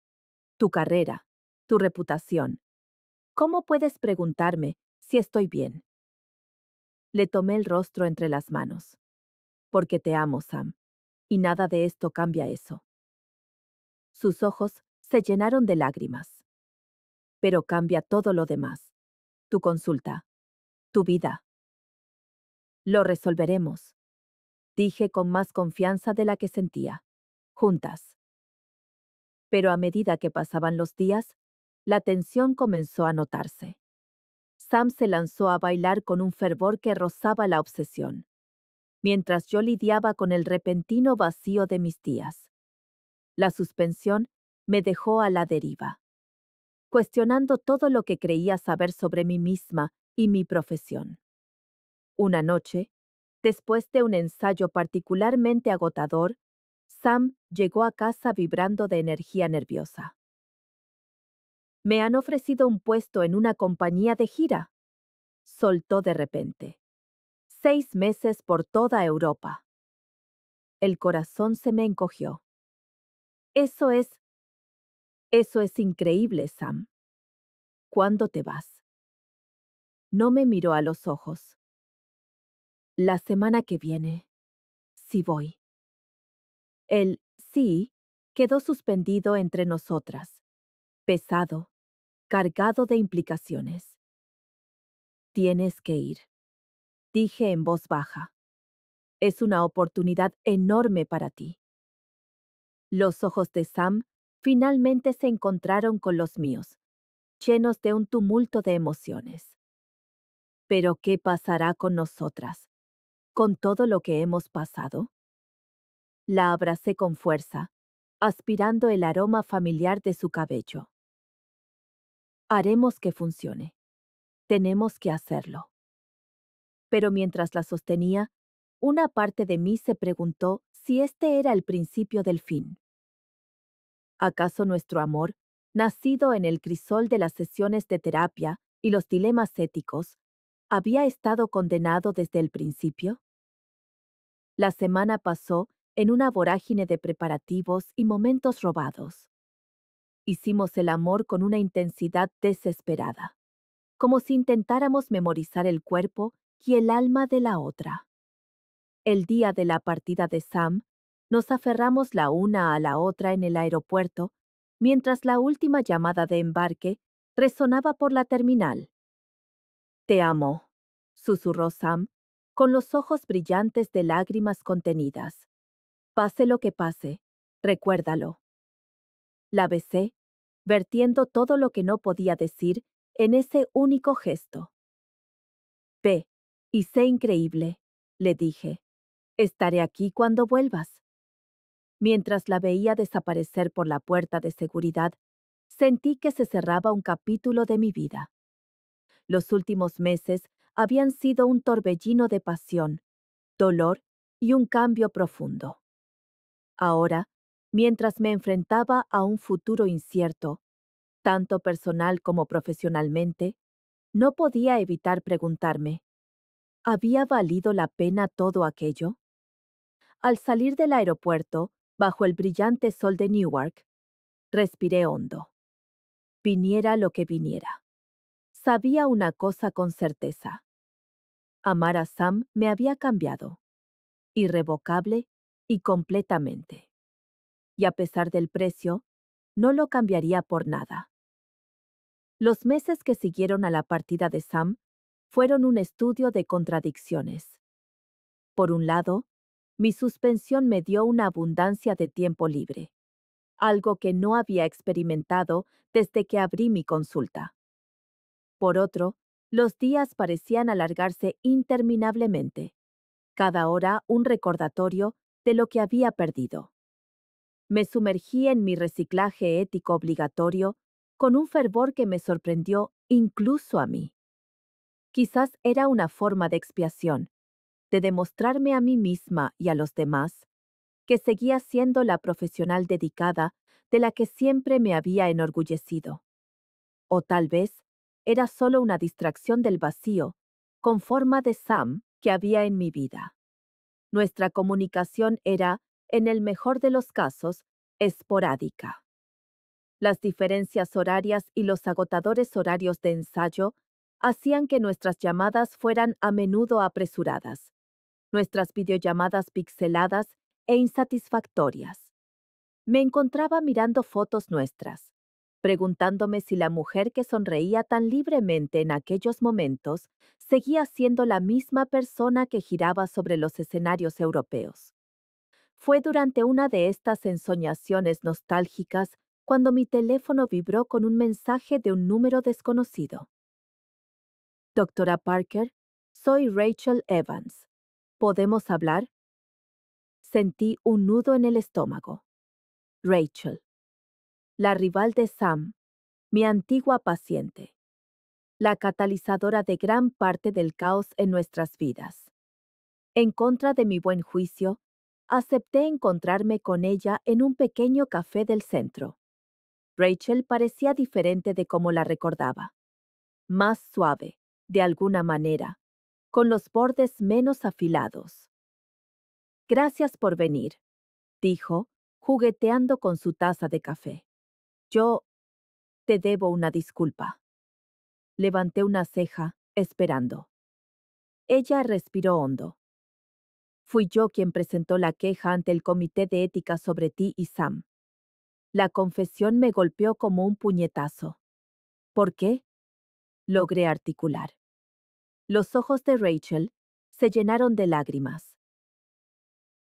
Tu carrera, tu reputación. ¿Cómo puedes preguntarme si estoy bien? Le tomé el rostro entre las manos. Porque te amo, Sam, y nada de esto cambia eso. Sus ojos se llenaron de lágrimas. Pero cambia todo lo demás. Tu consulta, tu vida. Lo resolveremos, dije con más confianza de la que sentía. Juntas. Pero a medida que pasaban los días, la tensión comenzó a notarse. Sam se lanzó a bailar con un fervor que rozaba la obsesión, mientras yo lidiaba con el repentino vacío de mis días. La suspensión me dejó a la deriva, cuestionando todo lo que creía saber sobre mí misma y mi profesión. Una noche, después de un ensayo particularmente agotador, Sam llegó a casa vibrando de energía nerviosa. «Me han ofrecido un puesto en una compañía de gira», soltó de repente. 6 meses por toda Europa. El corazón se me encogió. Eso es increíble, Sam. ¿Cuándo te vas? No me miró a los ojos. La semana que viene. Sí voy. El sí quedó suspendido entre nosotras, pesado, cargado de implicaciones. Tienes que ir, dije en voz baja. Es una oportunidad enorme para ti. Los ojos de Sam finalmente se encontraron con los míos, llenos de un tumulto de emociones. ¿Pero qué pasará con nosotras? ¿Con todo lo que hemos pasado? La abracé con fuerza, aspirando el aroma familiar de su cabello. Haremos que funcione. Tenemos que hacerlo. Pero mientras la sostenía, una parte de mí se preguntó si este era el principio del fin. ¿Acaso nuestro amor, nacido en el crisol de las sesiones de terapia y los dilemas éticos, había estado condenado desde el principio? La semana pasó en una vorágine de preparativos y momentos robados. Hicimos el amor con una intensidad desesperada, como si intentáramos memorizar el cuerpo y el alma de la otra. El día de la partida de Sam, nos aferramos la una a la otra en el aeropuerto, mientras la última llamada de embarque resonaba por la terminal. «Te amo», susurró Sam, con los ojos brillantes de lágrimas contenidas. «Pase lo que pase, recuérdalo». La besé, vertiendo todo lo que no podía decir en ese único gesto. Ve, y sé increíble, le dije. Estaré aquí cuando vuelvas. Mientras la veía desaparecer por la puerta de seguridad, sentí que se cerraba un capítulo de mi vida. Los últimos meses habían sido un torbellino de pasión, dolor y un cambio profundo. Ahora, mientras me enfrentaba a un futuro incierto, tanto personal como profesionalmente, no podía evitar preguntarme, ¿había valido la pena todo aquello? Al salir del aeropuerto, bajo el brillante sol de Newark, respiré hondo. Viniera lo que viniera. Sabía una cosa con certeza. Amar a Sam me había cambiado, irrevocable y completamente. Y a pesar del precio, no lo cambiaría por nada. Los meses que siguieron a la partida de Sam fueron un estudio de contradicciones. Por un lado, mi suspensión me dio una abundancia de tiempo libre, algo que no había experimentado desde que abrí mi consulta. Por otro, los días parecían alargarse interminablemente, cada hora un recordatorio de lo que había perdido. Me sumergí en mi reciclaje ético obligatorio con un fervor que me sorprendió incluso a mí. Quizás era una forma de expiación, de demostrarme a mí misma y a los demás que seguía siendo la profesional dedicada de la que siempre me había enorgullecido. O tal vez era solo una distracción del vacío, con forma de Sam, que había en mi vida. Nuestra comunicación era, en el mejor de los casos, esporádica. Las diferencias horarias y los agotadores horarios de ensayo hacían que nuestras llamadas fueran a menudo apresuradas, nuestras videollamadas pixeladas e insatisfactorias. Me encontraba mirando fotos nuestras, preguntándome si la mujer que sonreía tan libremente en aquellos momentos seguía siendo la misma persona que giraba sobre los escenarios europeos. Fue durante una de estas ensoñaciones nostálgicas cuando mi teléfono vibró con un mensaje de un número desconocido. Doctora Parker, soy Rachel Evans. ¿Podemos hablar? Sentí un nudo en el estómago. Rachel, la rival de Sam, mi antigua paciente, la catalizadora de gran parte del caos en nuestras vidas. En contra de mi buen juicio, acepté encontrarme con ella en un pequeño café del centro. Rachel parecía diferente de como la recordaba. Más suave, de alguna manera, con los bordes menos afilados. Gracias por venir, dijo, jugueteando con su taza de café. Yo te debo una disculpa. Levanté una ceja, esperando. Ella respiró hondo. Fui yo quien presentó la queja ante el Comité de Ética sobre ti y Sam. La confesión me golpeó como un puñetazo. ¿Por qué? Logré articular. Los ojos de Rachel se llenaron de lágrimas.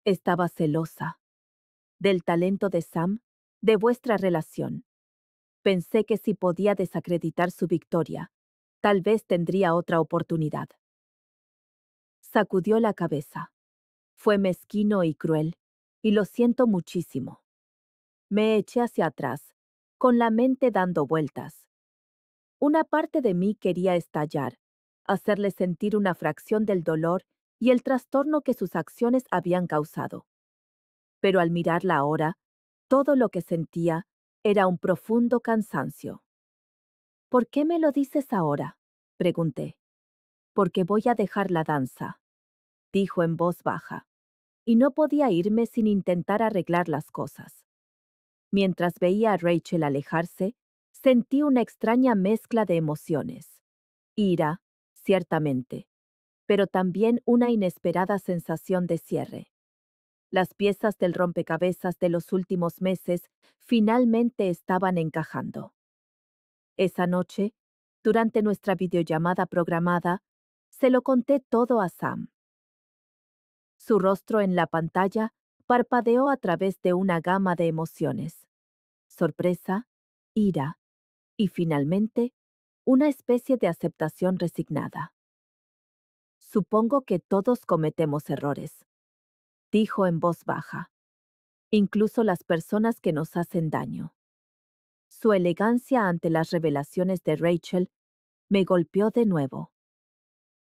Estaba celosa. Del talento de Sam, de vuestra relación. Pensé que si podía desacreditar su victoria, tal vez tendría otra oportunidad. Sacudió la cabeza. Fue mezquino y cruel, y lo siento muchísimo. Me eché hacia atrás, con la mente dando vueltas. Una parte de mí quería estallar, hacerle sentir una fracción del dolor y el trastorno que sus acciones habían causado. Pero al mirarla ahora, todo lo que sentía era un profundo cansancio. ¿Por qué me lo dices ahora? Pregunté. Porque voy a dejar la danza, dijo en voz baja, y no podía irme sin intentar arreglar las cosas. Mientras veía a Rachel alejarse, sentí una extraña mezcla de emociones. Ira, ciertamente, pero también una inesperada sensación de cierre. Las piezas del rompecabezas de los últimos meses finalmente estaban encajando. Esa noche, durante nuestra videollamada programada, se lo conté todo a Sam. Su rostro en la pantalla parpadeó a través de una gama de emociones. sorpresa, ira y finalmente una especie de aceptación resignada. Supongo que todos cometemos errores, dijo en voz baja, incluso las personas que nos hacen daño. Su elegancia ante las revelaciones de Rachel me golpeó de nuevo.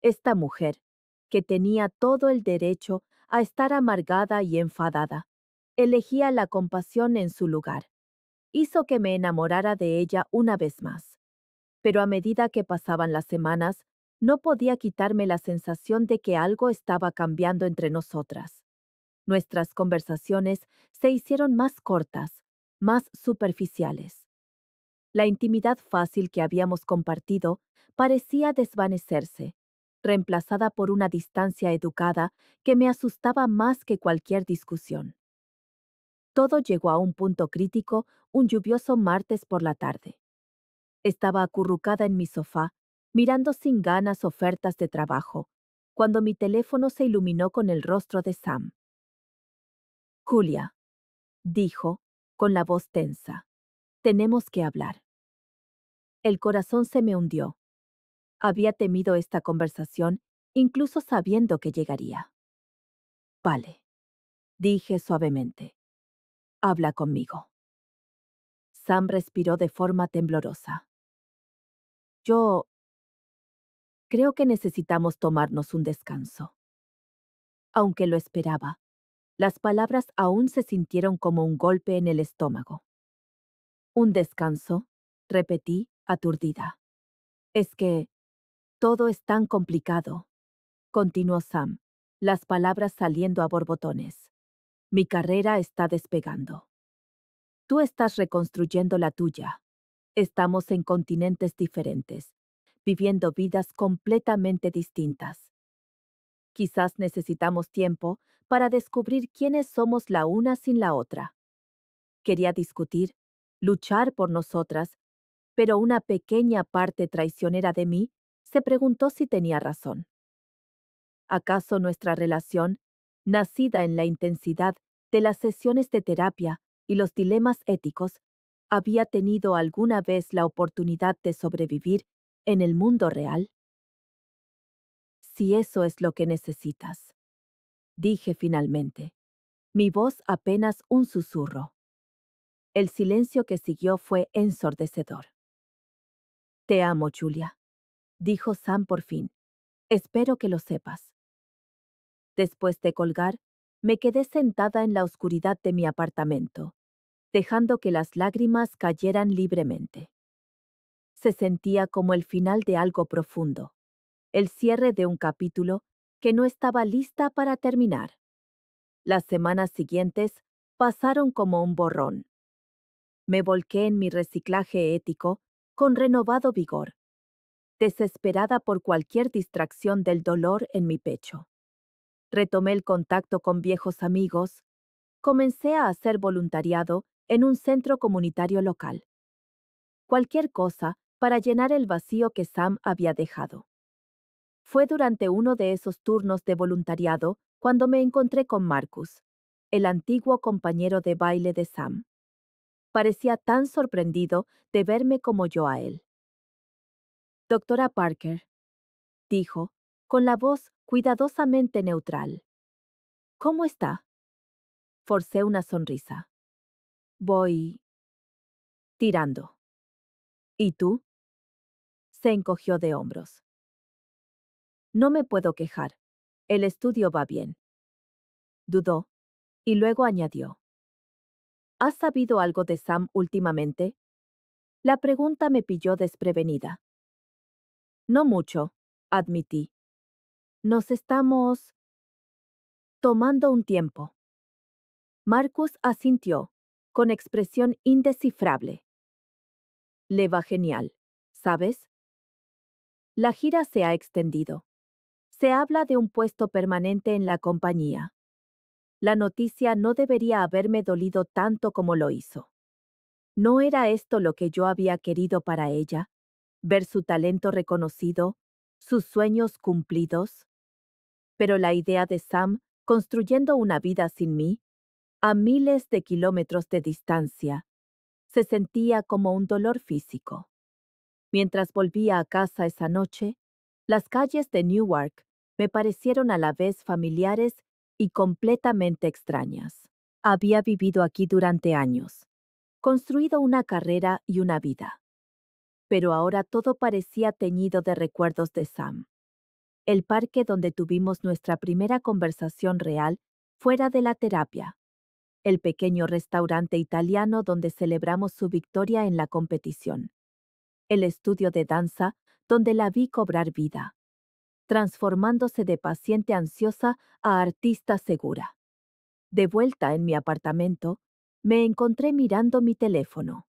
Esta mujer, que tenía todo el derecho a estar amargada y enfadada, elegía la compasión en su lugar. Hizo que me enamorara de ella una vez más. Pero a medida que pasaban las semanas, no podía quitarme la sensación de que algo estaba cambiando entre nosotras. Nuestras conversaciones se hicieron más cortas, más superficiales. La intimidad fácil que habíamos compartido parecía desvanecerse, reemplazada por una distancia educada que me asustaba más que cualquier discusión. Todo llegó a un punto crítico un lluvioso martes por la tarde. Estaba acurrucada en mi sofá, mirando sin ganas ofertas de trabajo, cuando mi teléfono se iluminó con el rostro de Sam. Julia, dijo, con la voz tensa, tenemos que hablar. El corazón se me hundió. Había temido esta conversación, incluso sabiendo que llegaría. Vale, dije suavemente. Habla conmigo. Sam respiró de forma temblorosa. Yo creo que necesitamos tomarnos un descanso. Aunque lo esperaba, las palabras aún se sintieron como un golpe en el estómago. ¿Un descanso? Repetí, aturdida. Es que todo es tan complicado, continuó Sam, las palabras saliendo a borbotones. Mi carrera está despegando. Tú estás reconstruyendo la tuya. Estamos en continentes diferentes, viviendo vidas completamente distintas. Quizás necesitamos tiempo para descubrir quiénes somos la una sin la otra. Quería discutir, luchar por nosotras, pero una pequeña parte traicionera de mí se preguntó si tenía razón. ¿Acaso nuestra relación, nacida en la intensidad de las sesiones de terapia y los dilemas éticos, había tenido alguna vez la oportunidad de sobrevivir en el mundo real? Si eso es lo que necesitas, dije finalmente, mi voz apenas un susurro. El silencio que siguió fue ensordecedor. Te amo, Julia, dijo Sam por fin. Espero que lo sepas. Después de colgar, me quedé sentada en la oscuridad de mi apartamento, dejando que las lágrimas cayeran libremente. Se sentía como el final de algo profundo, el cierre de un capítulo que no estaba lista para terminar. Las semanas siguientes pasaron como un borrón. Me volqué en mi reciclaje ético con renovado vigor, desesperada por cualquier distracción del dolor en mi pecho. Retomé el contacto con viejos amigos, comencé a hacer voluntariado en un centro comunitario local. Cualquier cosa para llenar el vacío que Sam había dejado. Fue durante uno de esos turnos de voluntariado cuando me encontré con Marcus, el antiguo compañero de baile de Sam. Parecía tan sorprendido de verme como yo a él. Doctora Parker, dijo, con la voz cuidadosamente neutral. ¿Cómo está? Forcé una sonrisa. Voy tirando. ¿Y tú? Se encogió de hombros. No me puedo quejar. El estudio va bien. Dudó, y luego añadió. ¿Has sabido algo de Sam últimamente? La pregunta me pilló desprevenida. No mucho, admití. Nos estamos tomando un tiempo. Marcus asintió, con expresión indescifrable. Le va genial, ¿sabes? La gira se ha extendido. Se habla de un puesto permanente en la compañía. La noticia no debería haberme dolido tanto como lo hizo. ¿No era esto lo que yo había querido para ella? ¿Ver su talento reconocido? ¿Sus sueños cumplidos? Pero la idea de Sam construyendo una vida sin mí, a miles de kilómetros de distancia, Se sentía como un dolor físico. Mientras volvía a casa esa noche, las calles de Newark me parecieron a la vez familiares y completamente extrañas. Había vivido aquí durante años, construido una carrera y una vida. Pero ahora todo parecía teñido de recuerdos de Sam. El parque donde tuvimos nuestra primera conversación real fuera de la terapia. El pequeño restaurante italiano donde celebramos su victoria en la competición. El estudio de danza donde la vi cobrar vida, transformándose de paciente ansiosa a artista segura. De vuelta en mi apartamento, me encontré mirando mi teléfono,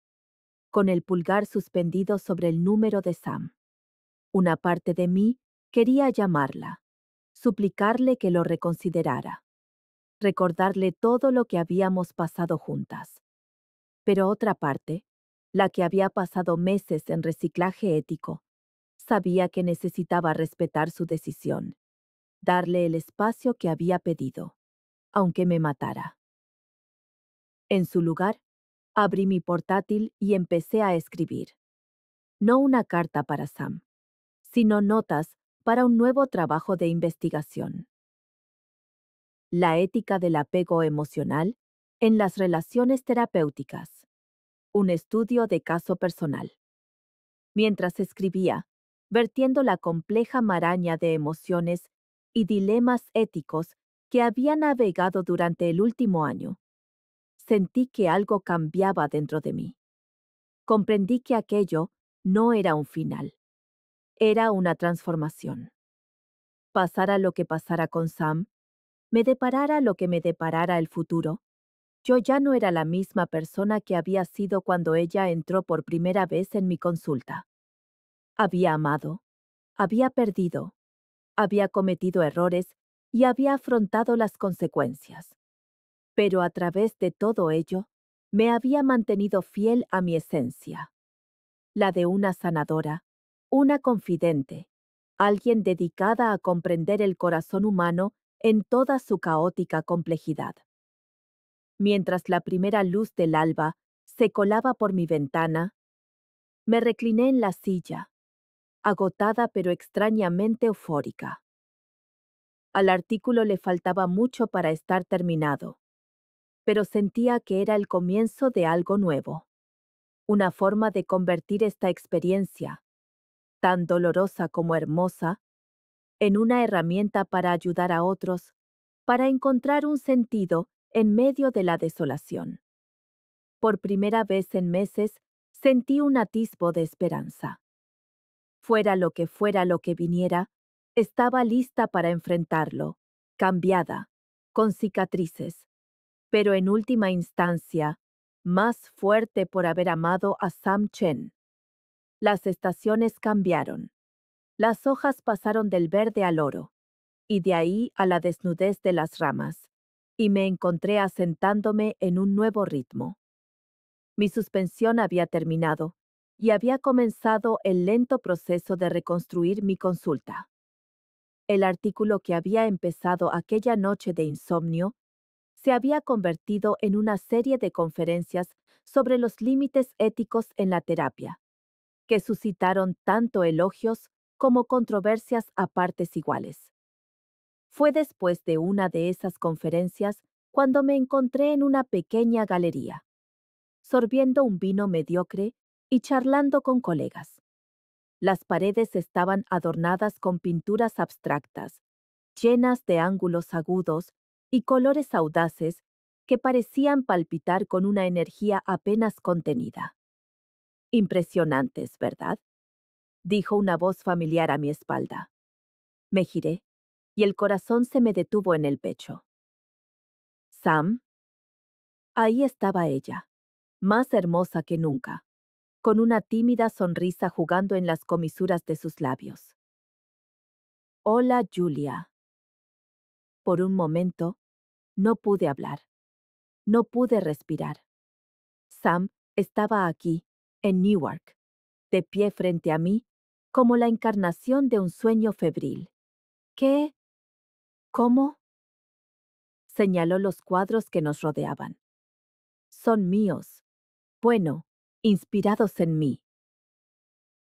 con el pulgar suspendido sobre el número de Sam. Una parte de mí quería llamarla, suplicarle que lo reconsiderara, recordarle todo lo que habíamos pasado juntas. Pero otra parte, la que había pasado meses en reciclaje ético, sabía que necesitaba respetar su decisión, darle el espacio que había pedido, aunque me matara. En su lugar, abrí mi portátil y empecé a escribir. No una carta para Sam, sino notas para un nuevo trabajo de investigación. La ética del apego emocional en las relaciones terapéuticas. Un estudio de caso personal. Mientras escribía, vertiendo la compleja maraña de emociones y dilemas éticos que había navegado durante el último año, sentí que algo cambiaba dentro de mí. Comprendí que aquello no era un final, era una transformación. Pasara lo que pasara con Sam, me deparara lo que me deparara el futuro, yo ya no era la misma persona que había sido cuando ella entró por primera vez en mi consulta. Había amado, había perdido, había cometido errores y había afrontado las consecuencias. Pero a través de todo ello, me había mantenido fiel a mi esencia, la de una sanadora, una confidente, alguien dedicada a comprender el corazón humano en toda su caótica complejidad. Mientras la primera luz del alba se colaba por mi ventana, me recliné en la silla, agotada pero extrañamente eufórica. Al artículo le faltaba mucho para estar terminado, pero sentía que era el comienzo de algo nuevo, una forma de convertir esta experiencia, tan dolorosa como hermosa, en una herramienta para ayudar a otros, para encontrar un sentido en medio de la desolación. Por primera vez en meses, sentí un atisbo de esperanza. Fuera lo que viniera, estaba lista para enfrentarlo, cambiada, con cicatrices, pero en última instancia, más fuerte por haber amado a Sam Chen. Las estaciones cambiaron. Las hojas pasaron del verde al oro, y de ahí a la desnudez de las ramas, y me encontré asentándome en un nuevo ritmo. Mi suspensión había terminado, y había comenzado el lento proceso de reconstruir mi consulta. El artículo que había empezado aquella noche de insomnio se había convertido en una serie de conferencias sobre los límites éticos en la terapia, que suscitaron tanto elogios como controversias a partes iguales. Fue después de una de esas conferencias cuando me encontré en una pequeña galería, sorbiendo un vino mediocre y charlando con colegas. Las paredes estaban adornadas con pinturas abstractas, llenas de ángulos agudos y colores audaces que parecían palpitar con una energía apenas contenida. Impresionantes, ¿verdad?, dijo una voz familiar a mi espalda. Me giré, y el corazón se me detuvo en el pecho. ¿Sam? Ahí estaba ella, más hermosa que nunca, con una tímida sonrisa jugando en las comisuras de sus labios. Hola, Julia. Por un momento, no pude hablar. No pude respirar. Sam estaba aquí, en Newark, de pie frente a mí, como la encarnación de un sueño febril. ¿Qué? ¿Cómo? Señaló los cuadros que nos rodeaban. Son míos. Bueno, inspirados en mí.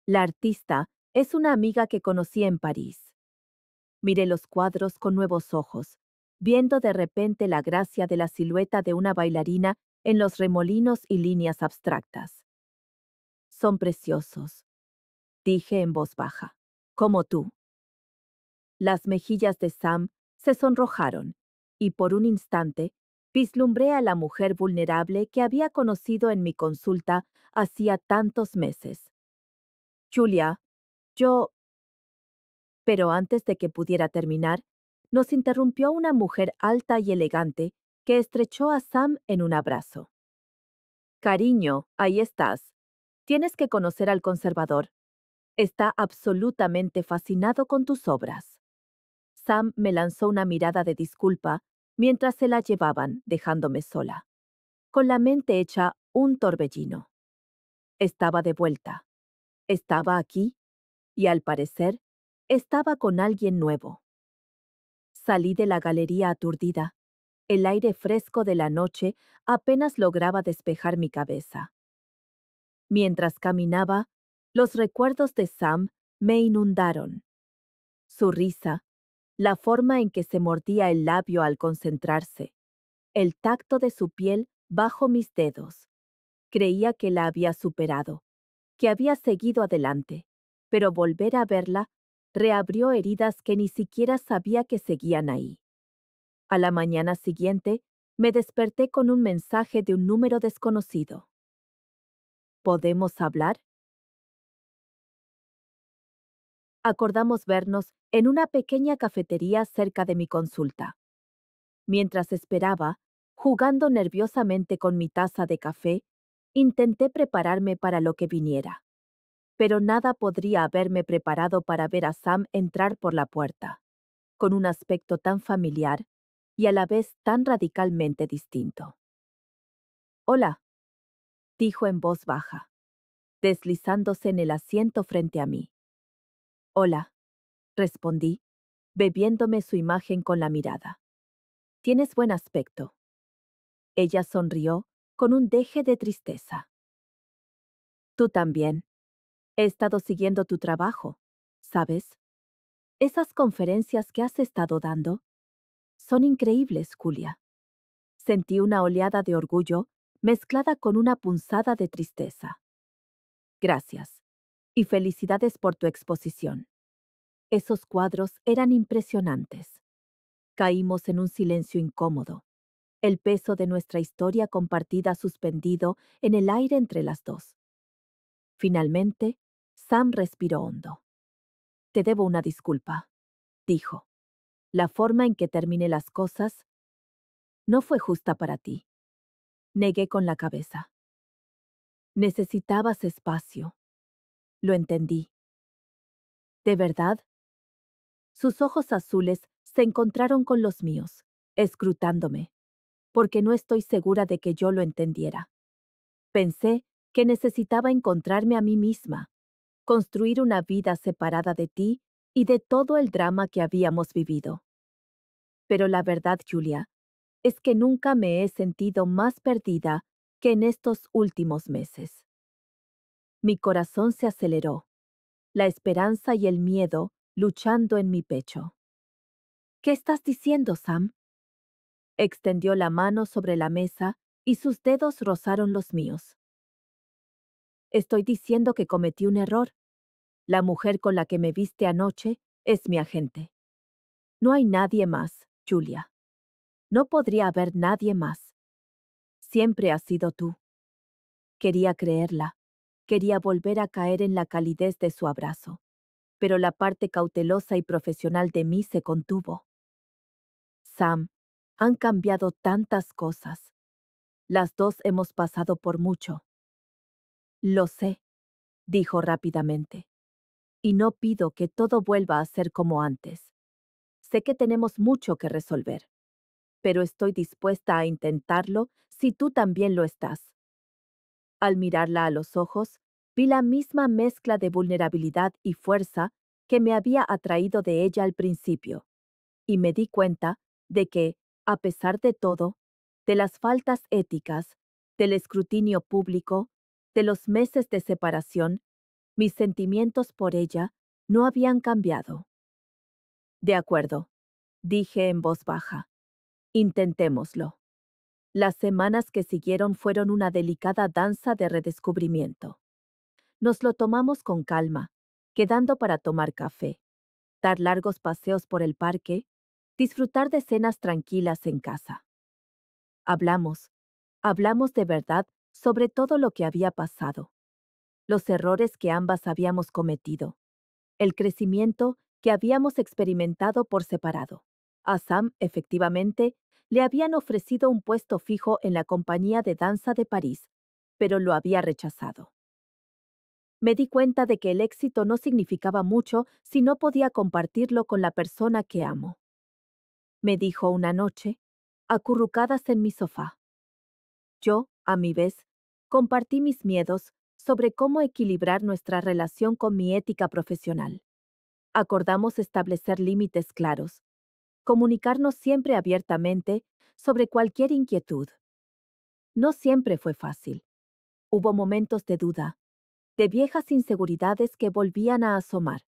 La artista es una amiga que conocí en París. Miré los cuadros con nuevos ojos, viendo de repente la gracia de la silueta de una bailarina en los remolinos y líneas abstractas. Son preciosos, dije en voz baja, como tú. Las mejillas de Sam se sonrojaron, y por un instante vislumbré a la mujer vulnerable que había conocido en mi consulta hacía tantos meses. Julia, yo... Pero antes de que pudiera terminar, nos interrumpió una mujer alta y elegante que estrechó a Sam en un abrazo. Cariño, ahí estás. Tienes que conocer al conservador. Está absolutamente fascinado con tus obras. Sam me lanzó una mirada de disculpa mientras se la llevaban, dejándome sola, con la mente hecha un torbellino. Estaba de vuelta. Estaba aquí y, al parecer, estaba con alguien nuevo. Salí de la galería aturdida. El aire fresco de la noche apenas lograba despejar mi cabeza. Mientras caminaba, los recuerdos de Sam me inundaron. Su risa, la forma en que se mordía el labio al concentrarse, el tacto de su piel bajo mis dedos. Creía que la había superado, que había seguido adelante, pero volver a verla reabrió heridas que ni siquiera sabía que seguían ahí. A la mañana siguiente, me desperté con un mensaje de un número desconocido. ¿Podemos hablar? Acordamos vernos en una pequeña cafetería cerca de mi consulta. Mientras esperaba, jugando nerviosamente con mi taza de café, intenté prepararme para lo que viniera. Pero nada podría haberme preparado para ver a Sam entrar por la puerta, con un aspecto tan familiar y a la vez tan radicalmente distinto. «Hola», dijo en voz baja, deslizándose en el asiento frente a mí. «Hola», respondí, bebiéndome su imagen con la mirada. «Tienes buen aspecto». Ella sonrió con un deje de tristeza. «Tú también. He estado siguiendo tu trabajo, ¿sabes? Esas conferencias que has estado dando son increíbles, Julia». Sentí una oleada de orgullo mezclada con una punzada de tristeza. «Gracias. Y felicidades por tu exposición. Esos cuadros eran impresionantes». Caímos en un silencio incómodo, el peso de nuestra historia compartida suspendido en el aire entre las dos. Finalmente, Sam respiró hondo. «Te debo una disculpa», dijo. «La forma en que terminé las cosas no fue justa para ti». Negué con la cabeza. «Necesitabas espacio». Lo entendí. «¿De verdad?» Sus ojos azules se encontraron con los míos, escrutándome, porque no estoy segura de que yo lo entendiera. Pensé que necesitaba encontrarme a mí misma, construir una vida separada de ti y de todo el drama que habíamos vivido. Pero la verdad, Julia, es que nunca me he sentido más perdida que en estos últimos meses. Mi corazón se aceleró, la esperanza y el miedo luchando en mi pecho. «¿Qué estás diciendo, Sam?» Extendió la mano sobre la mesa y sus dedos rozaron los míos. «Estoy diciendo que cometí un error. La mujer con la que me viste anoche es mi agente. No hay nadie más, Julia. No podría haber nadie más. Siempre has sido tú». Quería creerla. Quería volver a caer en la calidez de su abrazo. Pero la parte cautelosa y profesional de mí se contuvo. «Sam, han cambiado tantas cosas. Las dos hemos pasado por mucho». «Lo sé», dijo rápidamente. «Y no pido que todo vuelva a ser como antes. Sé que tenemos mucho que resolver, pero estoy dispuesta a intentarlo si tú también lo estás». Al mirarla a los ojos, vi la misma mezcla de vulnerabilidad y fuerza que me había atraído de ella al principio, y me di cuenta de que, a pesar de todo, de las faltas éticas, del escrutinio público, De los meses de separación, mis sentimientos por ella no habían cambiado. De acuerdo, dije en voz baja. Intentémoslo. Las semanas que siguieron fueron una delicada danza de redescubrimiento. Nos lo tomamos con calma, quedando para tomar café, dar largos paseos por el parque, disfrutar de cenas tranquilas en casa. Hablamos, hablamos de verdad sobre todo lo que había pasado, los errores que ambas habíamos cometido, el crecimiento que habíamos experimentado por separado. A Sam, efectivamente, le habían ofrecido un puesto fijo en la compañía de danza de París, pero lo había rechazado. Me di cuenta de que el éxito no significaba mucho si no podía compartirlo con la persona que amo. Me dijo una noche, acurrucadas en mi sofá. Yo, a mi vez, compartí mis miedos sobre cómo equilibrar nuestra relación con mi ética profesional. Acordamos establecer límites claros, comunicarnos siempre abiertamente sobre cualquier inquietud. No siempre fue fácil. Hubo momentos de duda, de viejas inseguridades que volvían a asomar,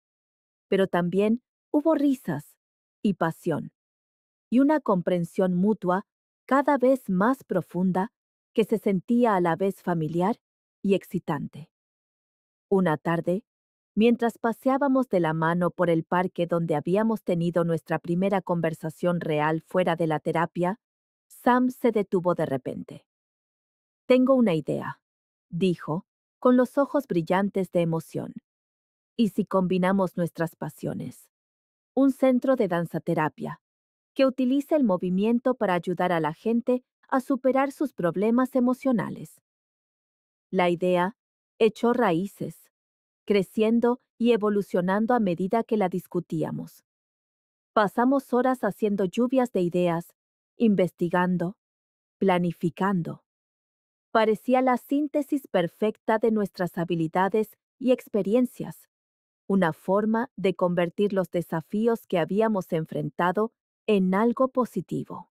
pero también hubo risas y pasión, y una comprensión mutua cada vez más profunda que se sentía a la vez familiar y excitante. Una tarde, mientras paseábamos de la mano por el parque donde habíamos tenido nuestra primera conversación real fuera de la terapia, Sam se detuvo de repente. Tengo una idea, dijo, con los ojos brillantes de emoción. ¿Y si combinamos nuestras pasiones? Un centro de danzaterapia, que utilice el movimiento para ayudar a la gente a superar sus problemas emocionales. La idea echó raíces, creciendo y evolucionando a medida que la discutíamos. Pasamos horas haciendo lluvias de ideas, investigando, planificando. Parecía la síntesis perfecta de nuestras habilidades y experiencias, una forma de convertir los desafíos que habíamos enfrentado en algo positivo.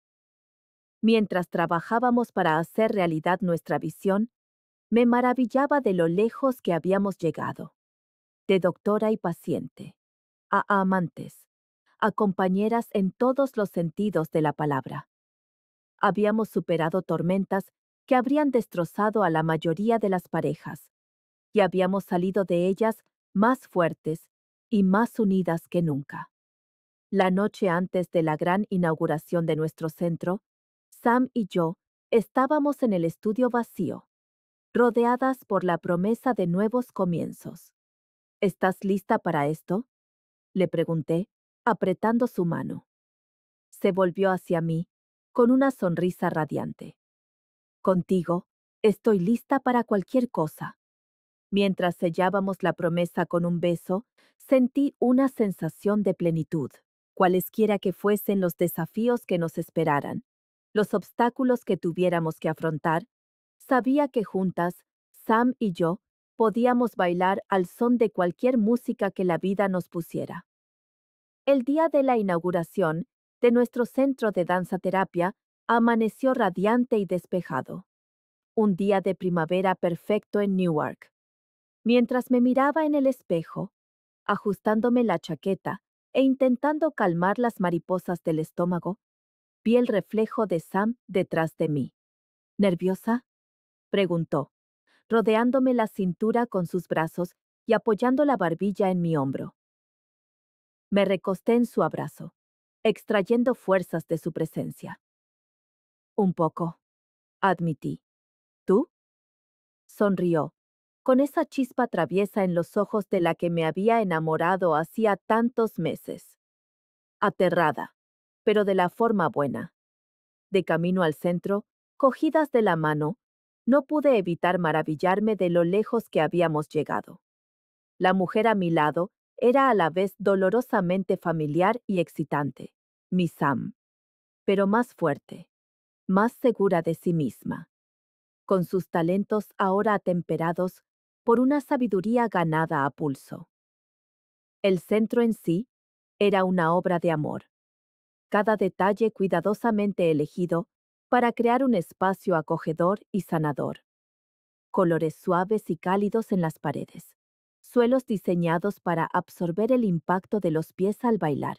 Mientras trabajábamos para hacer realidad nuestra visión, me maravillaba de lo lejos que habíamos llegado. De doctora y paciente, a amantes, a compañeras en todos los sentidos de la palabra. Habíamos superado tormentas que habrían destrozado a la mayoría de las parejas, y habíamos salido de ellas más fuertes y más unidas que nunca. La noche antes de la gran inauguración de nuestro centro, Sam y yo estábamos en el estudio vacío, rodeadas por la promesa de nuevos comienzos. ¿Estás lista para esto?, le pregunté, apretando su mano. Se volvió hacia mí, con una sonrisa radiante. Contigo, estoy lista para cualquier cosa. Mientras sellábamos la promesa con un beso, sentí una sensación de plenitud. Cualesquiera que fuesen los desafíos que nos esperaran, los obstáculos que tuviéramos que afrontar, sabía que juntas, Sam y yo, podíamos bailar al son de cualquier música que la vida nos pusiera. El día de la inauguración de nuestro centro de danzaterapia amaneció radiante y despejado. Un día de primavera perfecto en Newark. Mientras me miraba en el espejo, ajustándome la chaqueta e intentando calmar las mariposas del estómago, vi el reflejo de Sam detrás de mí. ¿Nerviosa?, preguntó, rodeándome la cintura con sus brazos y apoyando la barbilla en mi hombro. Me recosté en su abrazo, extrayendo fuerzas de su presencia. Un poco, admití. ¿Tú? Sonrió, con esa chispa traviesa en los ojos de la que me había enamorado hacía tantos meses. Aterrada, pero de la forma buena. De camino al centro, cogidas de la mano, no pude evitar maravillarme de lo lejos que habíamos llegado. La mujer a mi lado era a la vez dolorosamente familiar y excitante, mi Sam, pero más fuerte, más segura de sí misma, con sus talentos ahora atemperados por una sabiduría ganada a pulso. El centro en sí era una obra de amor, cada detalle cuidadosamente elegido para crear un espacio acogedor y sanador. colores suaves y cálidos en las paredes, suelos diseñados para absorber el impacto de los pies al bailar,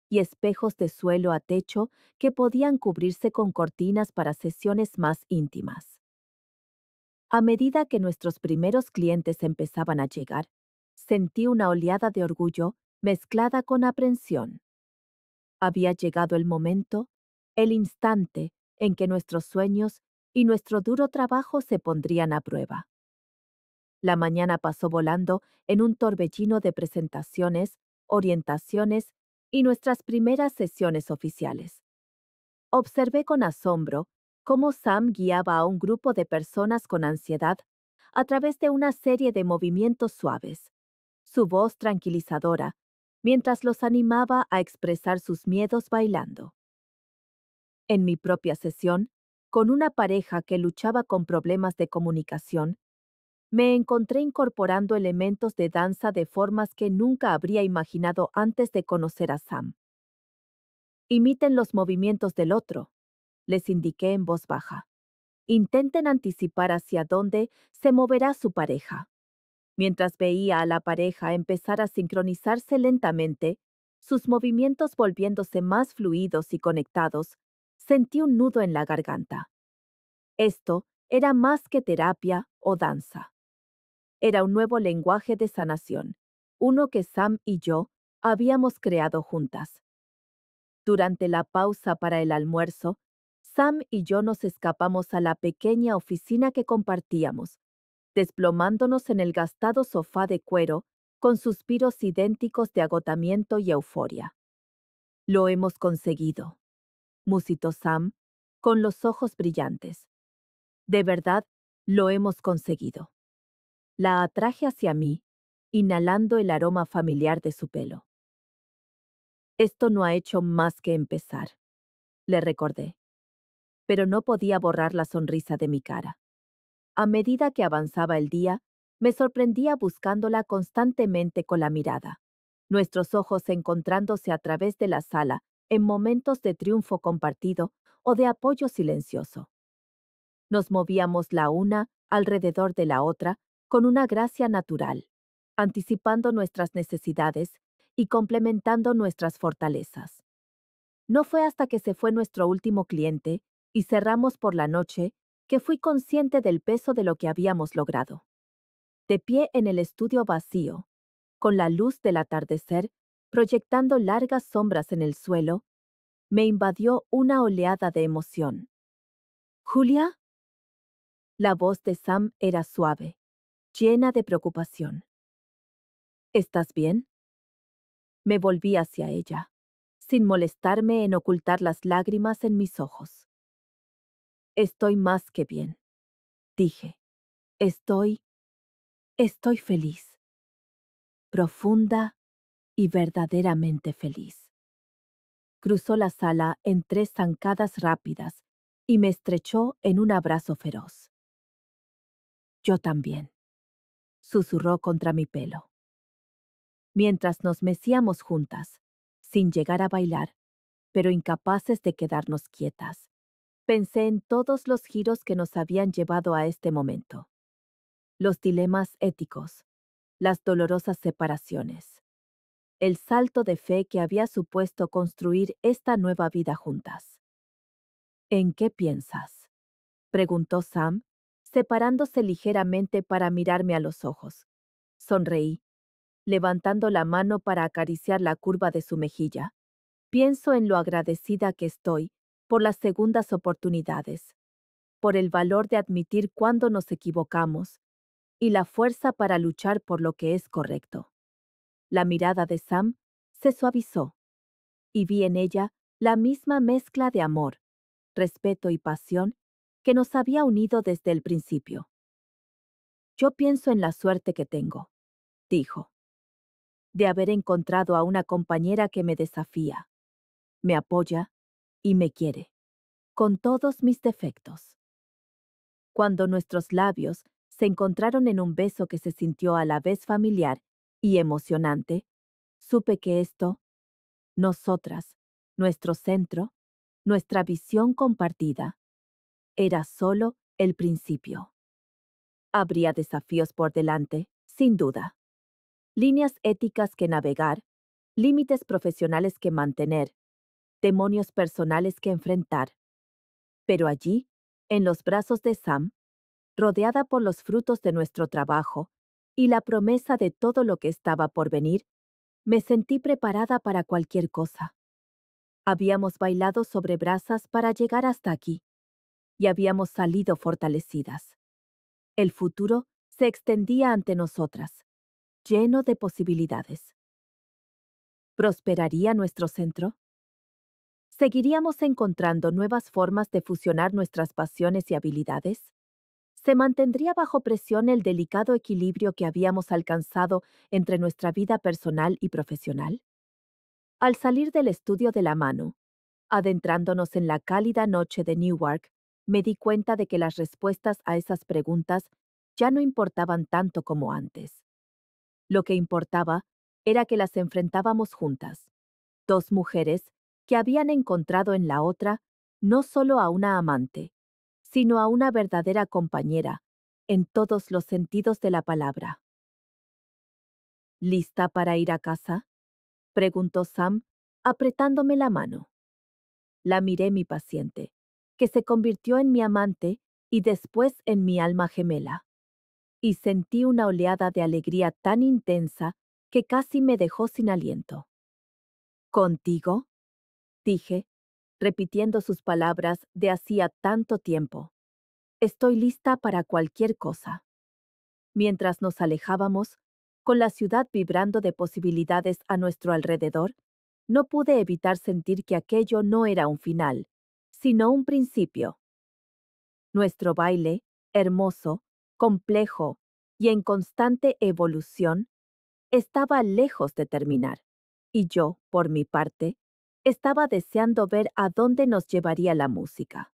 y espejos de suelo a techo que podían cubrirse con cortinas para sesiones más íntimas. A medida que nuestros primeros clientes empezaban a llegar, sentí una oleada de orgullo mezclada con aprensión. Había llegado el momento, el instante en que nuestros sueños y nuestro duro trabajo se pondrían a prueba. La mañana pasó volando en un torbellino de presentaciones, orientaciones y nuestras primeras sesiones oficiales. Observé con asombro cómo Sam guiaba a un grupo de personas con ansiedad a través de una serie de movimientos suaves, su voz tranquilizadora, mientras los animaba a expresar sus miedos bailando. En mi propia sesión, con una pareja que luchaba con problemas de comunicación, me encontré incorporando elementos de danza de formas que nunca habría imaginado antes de conocer a Sam. Imiten los movimientos del otro, les indiqué en voz baja. Intenten anticipar hacia dónde se moverá su pareja. Mientras veía a la pareja empezar a sincronizarse lentamente, sus movimientos volviéndose más fluidos y conectados, sentí un nudo en la garganta. Esto era más que terapia o danza. Era un nuevo lenguaje de sanación, uno que Sam y yo habíamos creado juntas. Durante la pausa para el almuerzo, Sam y yo nos escapamos a la pequeña oficina que compartíamos, desplomándonos en el gastado sofá de cuero con suspiros idénticos de agotamiento y euforia. Lo hemos conseguido, musitó Sam, con los ojos brillantes. De verdad, lo hemos conseguido. La atraje hacia mí, inhalando el aroma familiar de su pelo. Esto no ha hecho más que empezar, le recordé, pero no podía borrar la sonrisa de mi cara. A medida que avanzaba el día, me sorprendía buscándola constantemente con la mirada, nuestros ojos encontrándose a través de la sala en momentos de triunfo compartido o de apoyo silencioso. Nos movíamos la una alrededor de la otra con una gracia natural, anticipando nuestras necesidades y complementando nuestras fortalezas. No fue hasta que se fue nuestro último cliente y cerramos por la noche que fui consciente del peso de lo que habíamos logrado. De pie en el estudio vacío, con la luz del atardecer proyectando largas sombras en el suelo, me invadió una oleada de emoción. ¿Julia? La voz de Sam era suave, llena de preocupación. ¿Estás bien? Me volví hacia ella, sin molestarme en ocultar las lágrimas en mis ojos. Estoy más que bien, dije. Estoy feliz. Profunda y verdaderamente feliz. Cruzó la sala en 3 zancadas rápidas y me estrechó en un abrazo feroz. Yo también, susurró contra mi pelo. Mientras nos mecíamos juntas, sin llegar a bailar, pero incapaces de quedarnos quietas, pensé en todos los giros que nos habían llevado a este momento. Los dilemas éticos, las dolorosas separaciones, el salto de fe que había supuesto construir esta nueva vida juntas. ¿En qué piensas?, preguntó Sam, separándose ligeramente para mirarme a los ojos. Sonreí, levantando la mano para acariciar la curva de su mejilla. Pienso en lo agradecida que estoy por las segundas oportunidades, por el valor de admitir cuando nos equivocamos y la fuerza para luchar por lo que es correcto. La mirada de Sam se suavizó y vi en ella la misma mezcla de amor, respeto y pasión que nos había unido desde el principio. Yo pienso en la suerte que tengo, dijo, de haber encontrado a una compañera que me desafía, me apoya y me quiere, con todos mis defectos. Cuando nuestros labios se encontraron en un beso que se sintió a la vez familiar y emocionante, supe que esto, nosotras, nuestro centro, nuestra visión compartida, era solo el principio. Habría desafíos por delante, sin duda. Líneas éticas que navegar, límites profesionales que mantener, demonios personales que enfrentar. Pero allí, en los brazos de Sam, rodeada por los frutos de nuestro trabajo y la promesa de todo lo que estaba por venir, me sentí preparada para cualquier cosa. Habíamos bailado sobre brasas para llegar hasta aquí, y habíamos salido fortalecidas. El futuro se extendía ante nosotras, lleno de posibilidades. ¿Prosperaría nuestro centro? ¿Seguiríamos encontrando nuevas formas de fusionar nuestras pasiones y habilidades? ¿Se mantendría bajo presión el delicado equilibrio que habíamos alcanzado entre nuestra vida personal y profesional? Al salir del estudio de la mano, adentrándonos en la cálida noche de Newark, me di cuenta de que las respuestas a esas preguntas ya no importaban tanto como antes. Lo que importaba era que las enfrentábamos juntas, dos mujeres que habían encontrado en la otra no solo a una amante, sino a una verdadera compañera, en todos los sentidos de la palabra. ¿Lista para ir a casa?, preguntó Sam, apretándome la mano. La miré mi paciente, que se convirtió en mi amante y después en mi alma gemela. Y sentí una oleada de alegría tan intensa que casi me dejó sin aliento. ¿Contigo?, dije, repitiendo sus palabras de hacía tanto tiempo. Estoy lista para cualquier cosa. Mientras nos alejábamos, con la ciudad vibrando de posibilidades a nuestro alrededor, no pude evitar sentir que aquello no era un final, sino un principio. Nuestro baile, hermoso, complejo y en constante evolución, estaba lejos de terminar, y yo, por mi parte, estaba deseando ver a dónde nos llevaría la música.